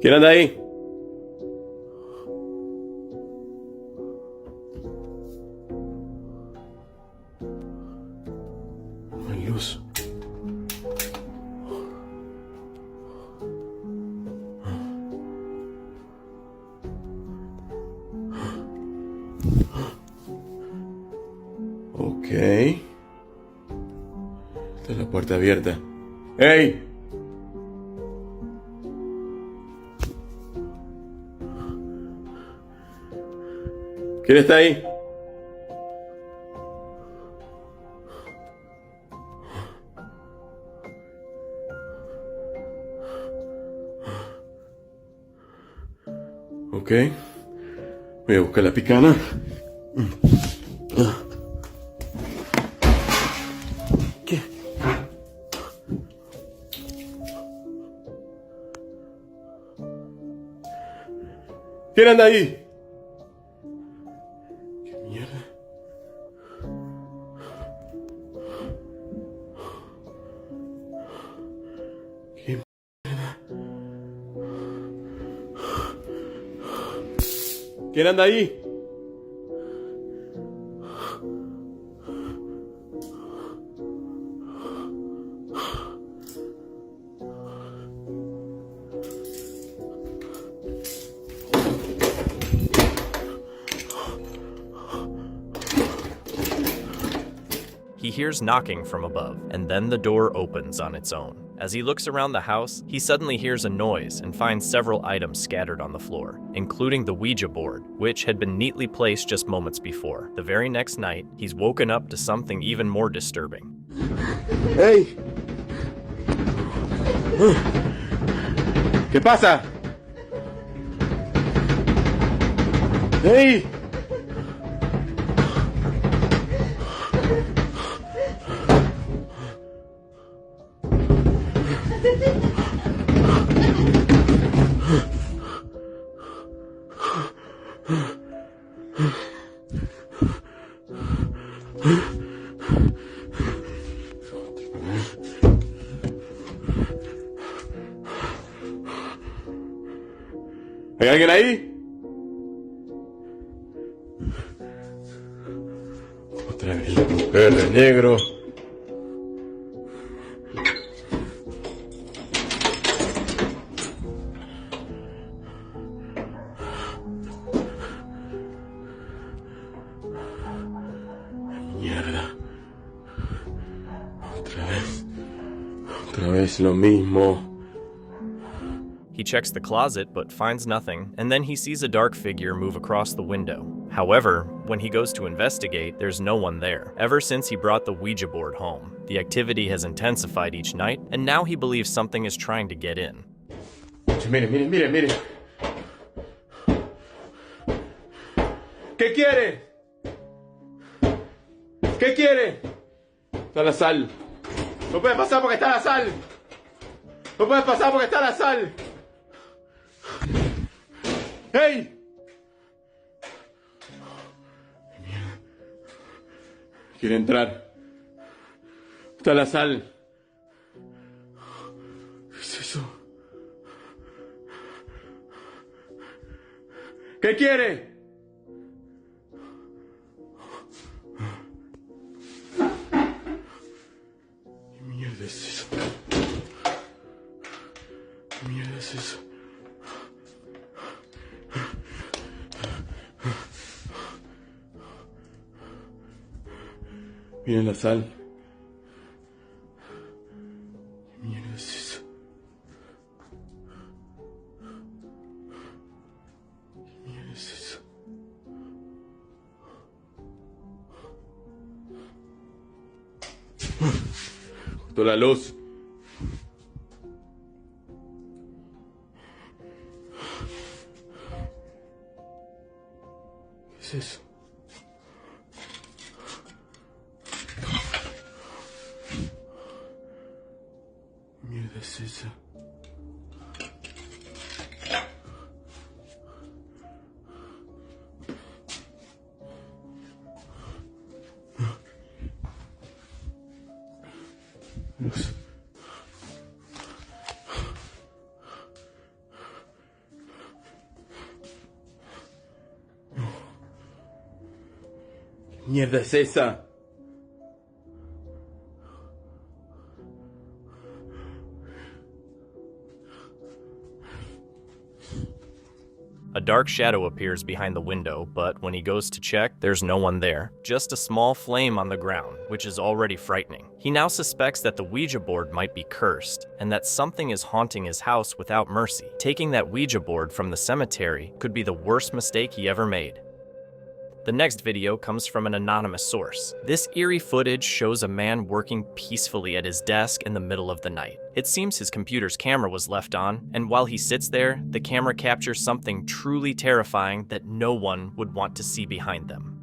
¿Quién anda ahí? No hay luz. Ok. Está la puerta abierta. ¡Ey! ¿Quién está ahí? Ok. Voy a buscar la picana. ¿Qué? ¿Quién anda ahí? ¿Quién anda ahí? He hears knocking from above, and then the door opens on its own. As he looks around the house, he suddenly hears a noise and finds several items scattered on the floor, including the Ouija board, which had been neatly placed just moments before. The very next night, he's woken up to something even more disturbing. ¡Hey! ¿Qué pasa? ¡Hey! ¿Hay alguien ahí? Otra vez la mujer de negro. Mierda. Otra vez lo mismo. He checks the closet but finds nothing, and then he sees a dark figure move across the window. However, when he goes to investigate, there's no one there. Ever since he brought the Ouija board home, the activity has intensified each night, and now he believes something is trying to get in. Mire, mire, mire, mire. ¿Qué quiere? ¿Qué quiere? Está la sal. No puede pasar porque está la sal. No puede pasar porque está la sal. ¡Hey! Quiere entrar. Está la sal. ¿Qué quiere? ¿Qué mierda es eso? ¿Qué mierda es eso? Miren la sal. ¿Qué mierda es eso? ¿Qué mierda es eso? Cortó la luz. ¿Qué es eso? ¿Qué mierda es esa? Luz. ¿Qué mierda es esa? A dark shadow appears behind the window, but when he goes to check, there's no one there. Just a small flame on the ground, which is already frightening. He now suspects that the Ouija board might be cursed, and that something is haunting his house without mercy. Taking that Ouija board from the cemetery could be the worst mistake he ever made. The next video comes from an anonymous source. This eerie footage shows a man working peacefully at his desk in the middle of the night. It seems his computer's camera was left on, and while he sits there, the camera captures something truly terrifying that no one would want to see behind them.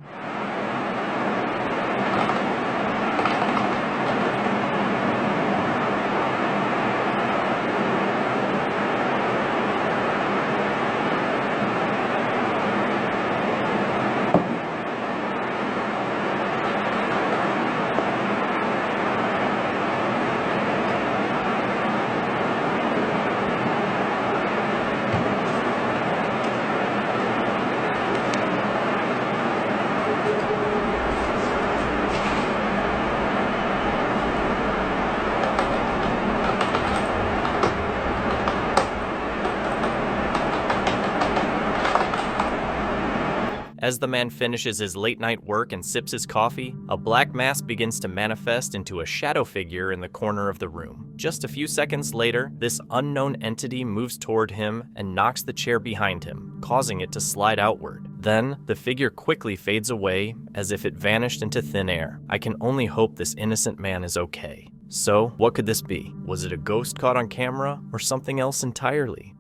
As the man finishes his late-night work and sips his coffee, a black mass begins to manifest into a shadow figure in the corner of the room. Just a few seconds later, this unknown entity moves toward him and knocks the chair behind him, causing it to slide outward. Then, the figure quickly fades away, as if it vanished into thin air. I can only hope this innocent man is okay. So, what could this be? Was it a ghost caught on camera, or something else entirely?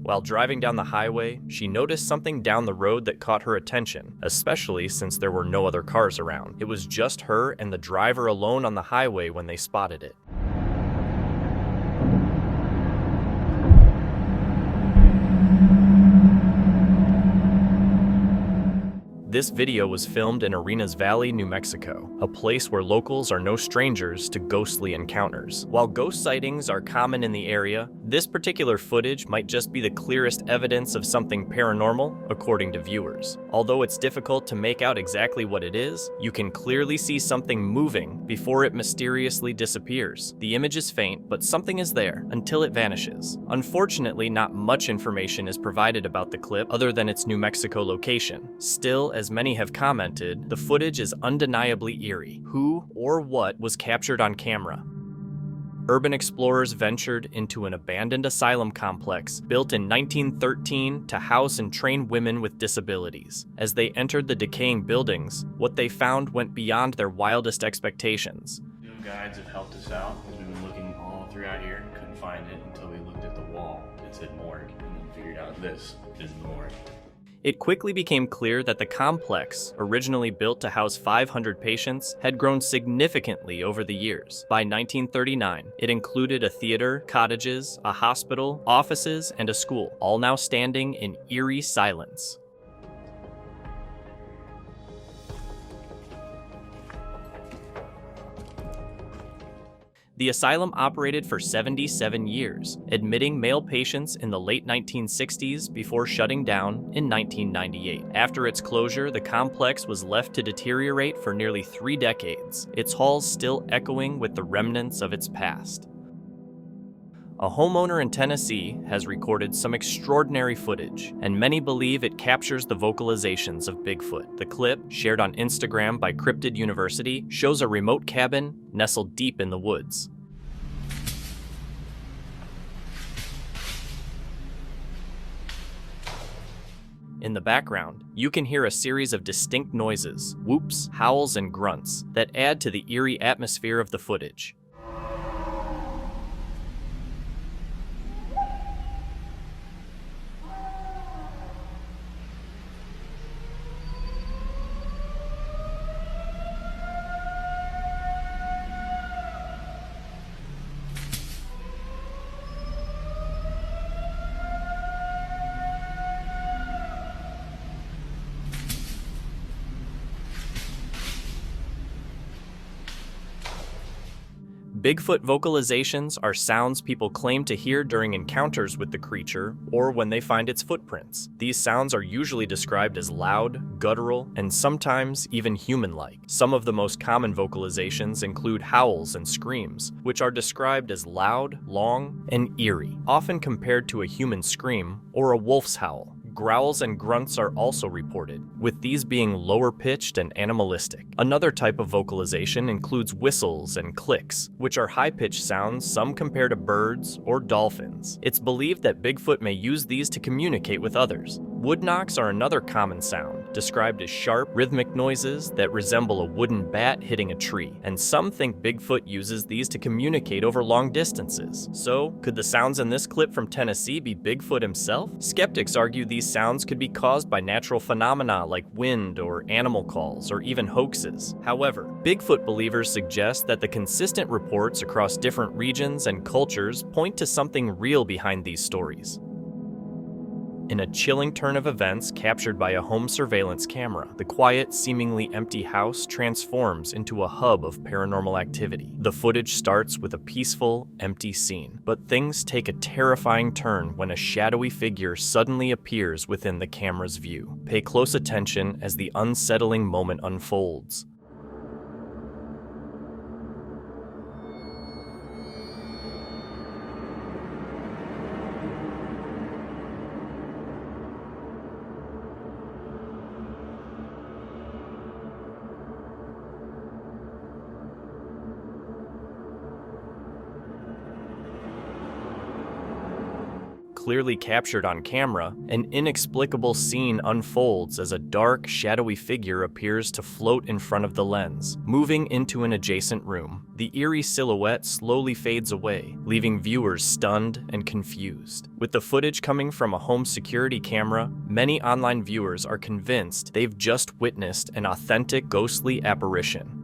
While driving down the highway, she noticed something down the road that caught her attention, especially since there were no other cars around. It was just her and the driver alone on the highway when they spotted it. This video was filmed in Arenas Valley, New Mexico, a place where locals are no strangers to ghostly encounters. While ghost sightings are common in the area, this particular footage might just be the clearest evidence of something paranormal, according to viewers. Although it's difficult to make out exactly what it is, you can clearly see something moving before it mysteriously disappears. The image is faint, but something is there until it vanishes. Unfortunately, not much information is provided about the clip other than its New Mexico location. Still, as many have commented, the footage is undeniably eerie. Who or what was captured on camera? Urban explorers ventured into an abandoned asylum complex built in 1913 to house and train women with disabilities. As they entered the decaying buildings, what they found went beyond their wildest expectations. Guides have helped us out because we've been looking all throughout here and couldn't find it until we looked at the wall. It said morgue and then figured out this is the morgue. It quickly became clear that the complex, originally built to house 500 patients, had grown significantly over the years. By 1939, it included a theater, cottages, a hospital, offices, and a school, all now standing in eerie silence. The asylum operated for 77 years, admitting male patients in the late 1960s before shutting down in 1998. After its closure, the complex was left to deteriorate for nearly 3 decades, its halls still echoing with the remnants of its past. A homeowner in Tennessee has recorded some extraordinary footage, and many believe it captures the vocalizations of Bigfoot. The clip, shared on Instagram by Cryptid University, shows a remote cabin nestled deep in the woods. In the background, you can hear a series of distinct noises, whoops, howls, and grunts that add to the eerie atmosphere of the footage. Bigfoot vocalizations are sounds people claim to hear during encounters with the creature or when they find its footprints. These sounds are usually described as loud, guttural, and sometimes even human-like. Some of the most common vocalizations include howls and screams, which are described as loud, long, and eerie, often compared to a human scream or a wolf's howl. Growls and grunts are also reported, with these being lower-pitched and animalistic. Another type of vocalization includes whistles and clicks, which are high-pitched sounds some compare to birds or dolphins. It's believed that Bigfoot may use these to communicate with others. Wood knocks are another common sound, described as sharp, rhythmic noises that resemble a wooden bat hitting a tree, and some think Bigfoot uses these to communicate over long distances. So, could the sounds in this clip from Tennessee be Bigfoot himself? Skeptics argue these sounds could be caused by natural phenomena like wind or animal calls or even hoaxes. However, Bigfoot believers suggest that the consistent reports across different regions and cultures point to something real behind these stories. In a chilling turn of events captured by a home surveillance camera, the quiet, seemingly empty house transforms into a hub of paranormal activity. The footage starts with a peaceful, empty scene, but things take a terrifying turn when a shadowy figure suddenly appears within the camera's view. Pay close attention as the unsettling moment unfolds. Clearly captured on camera, an inexplicable scene unfolds as a dark, shadowy figure appears to float in front of the lens, moving into an adjacent room. The eerie silhouette slowly fades away, leaving viewers stunned and confused. With the footage coming from a home security camera, many online viewers are convinced they've just witnessed an authentic ghostly apparition.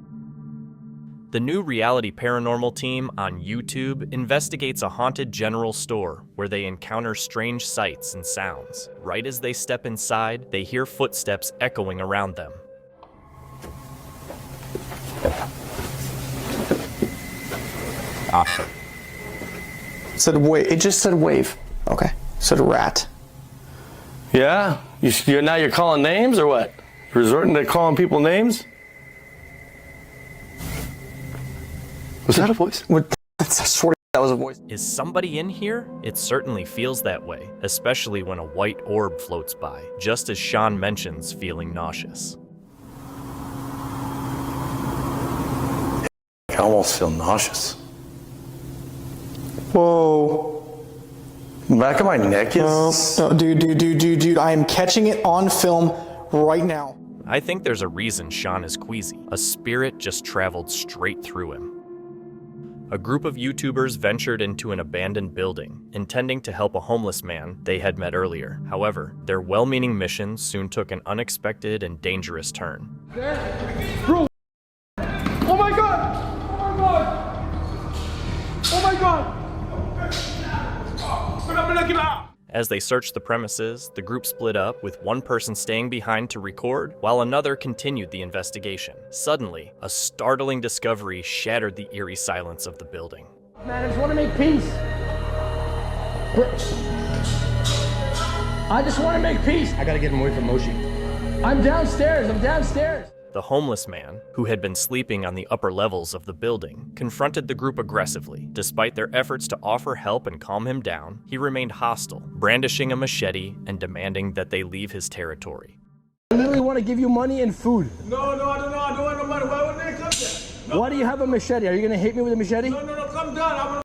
The new reality paranormal team on YouTube investigates a haunted general store where they encounter strange sights and sounds. Right as they step inside, they hear footsteps echoing around them. It just said wave. Okay. Said rat. Yeah? You're calling names or what? You're resorting to calling people names? Was that a voice? I swear that was a voice. Is somebody in here? It certainly feels that way, especially when a white orb floats by, just as Sean mentions feeling nauseous. I almost feel nauseous. Whoa. The back of my neck is... No, dude, I am catching it on film right now. I think there's a reason Sean is queasy. A spirit just traveled straight through him. A group of YouTubers ventured into an abandoned building, intending to help a homeless man they had met earlier. However, their well-meaning mission soon took an unexpected and dangerous turn. Bro! Oh my god! Oh my god! Oh my god! As they searched the premises, the group split up, with one person staying behind to record, while another continued the investigation. Suddenly, a startling discovery shattered the eerie silence of the building. Man, I just want to make peace. I just want to make peace. I gotta get him away from Moshi. I'm downstairs. The homeless man, who had been sleeping on the upper levels of the building, confronted the group aggressively. Despite their efforts to offer help and calm him down, he remained hostile, brandishing a machete and demanding that they leave his territory. I literally want to give you money and food. No, I don't want no money. Why would they come there? No. Why do you have a machete? Are you gonna hit me with a machete? No, come down.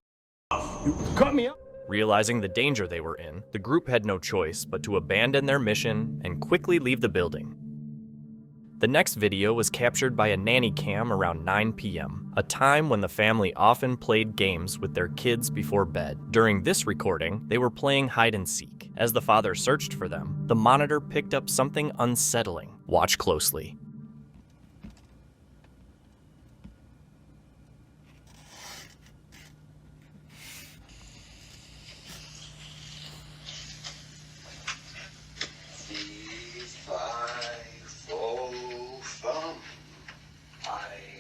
You cut me up. Realizing the danger they were in, the group had no choice but to abandon their mission and quickly leave the building. The next video was captured by a nanny cam around 9 p.m., a time when the family often played games with their kids before bed. During this recording, they were playing hide and seek. As the father searched for them, the monitor picked up something unsettling. Watch closely.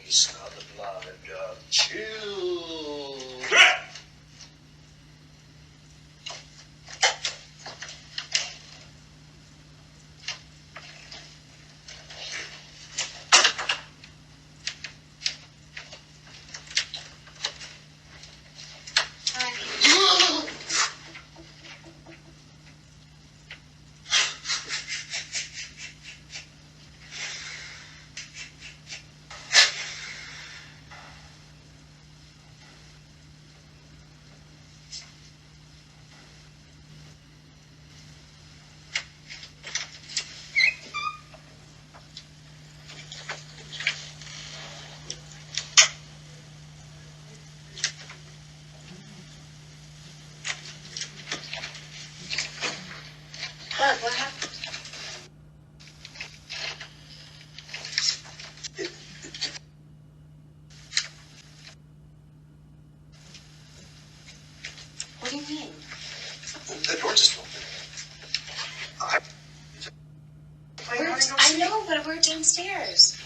Smell the blood of children. What happened? What do you mean? The door just opened. I know, but we're downstairs.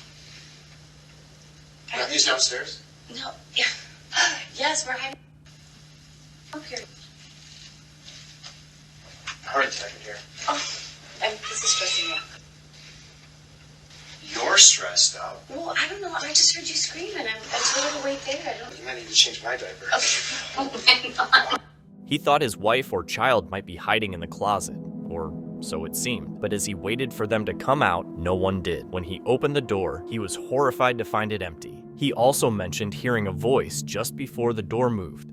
He's downstairs? No. Yes, we're hiding up here. Hurry, second here. Oh, this is stressing me out. You're stressed out. Well, I don't know. I just heard you screaming. I'm told to wait there. I don't. And I need to change my diaper. Oh my God. He thought his wife or child might be hiding in the closet, or so it seemed. But as he waited for them to come out, no one did. When he opened the door, he was horrified to find it empty. He also mentioned hearing a voice just before the door moved.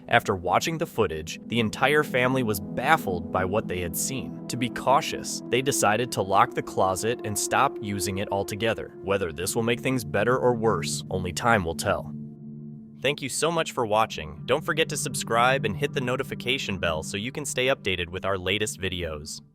After watching the footage, the entire family was baffled by what they had seen. To be cautious, they decided to lock the closet and stop using it altogether. Whether this will make things better or worse, only time will tell. Thank you so much for watching. Don't forget to subscribe and hit the notification bell so you can stay updated with our latest videos.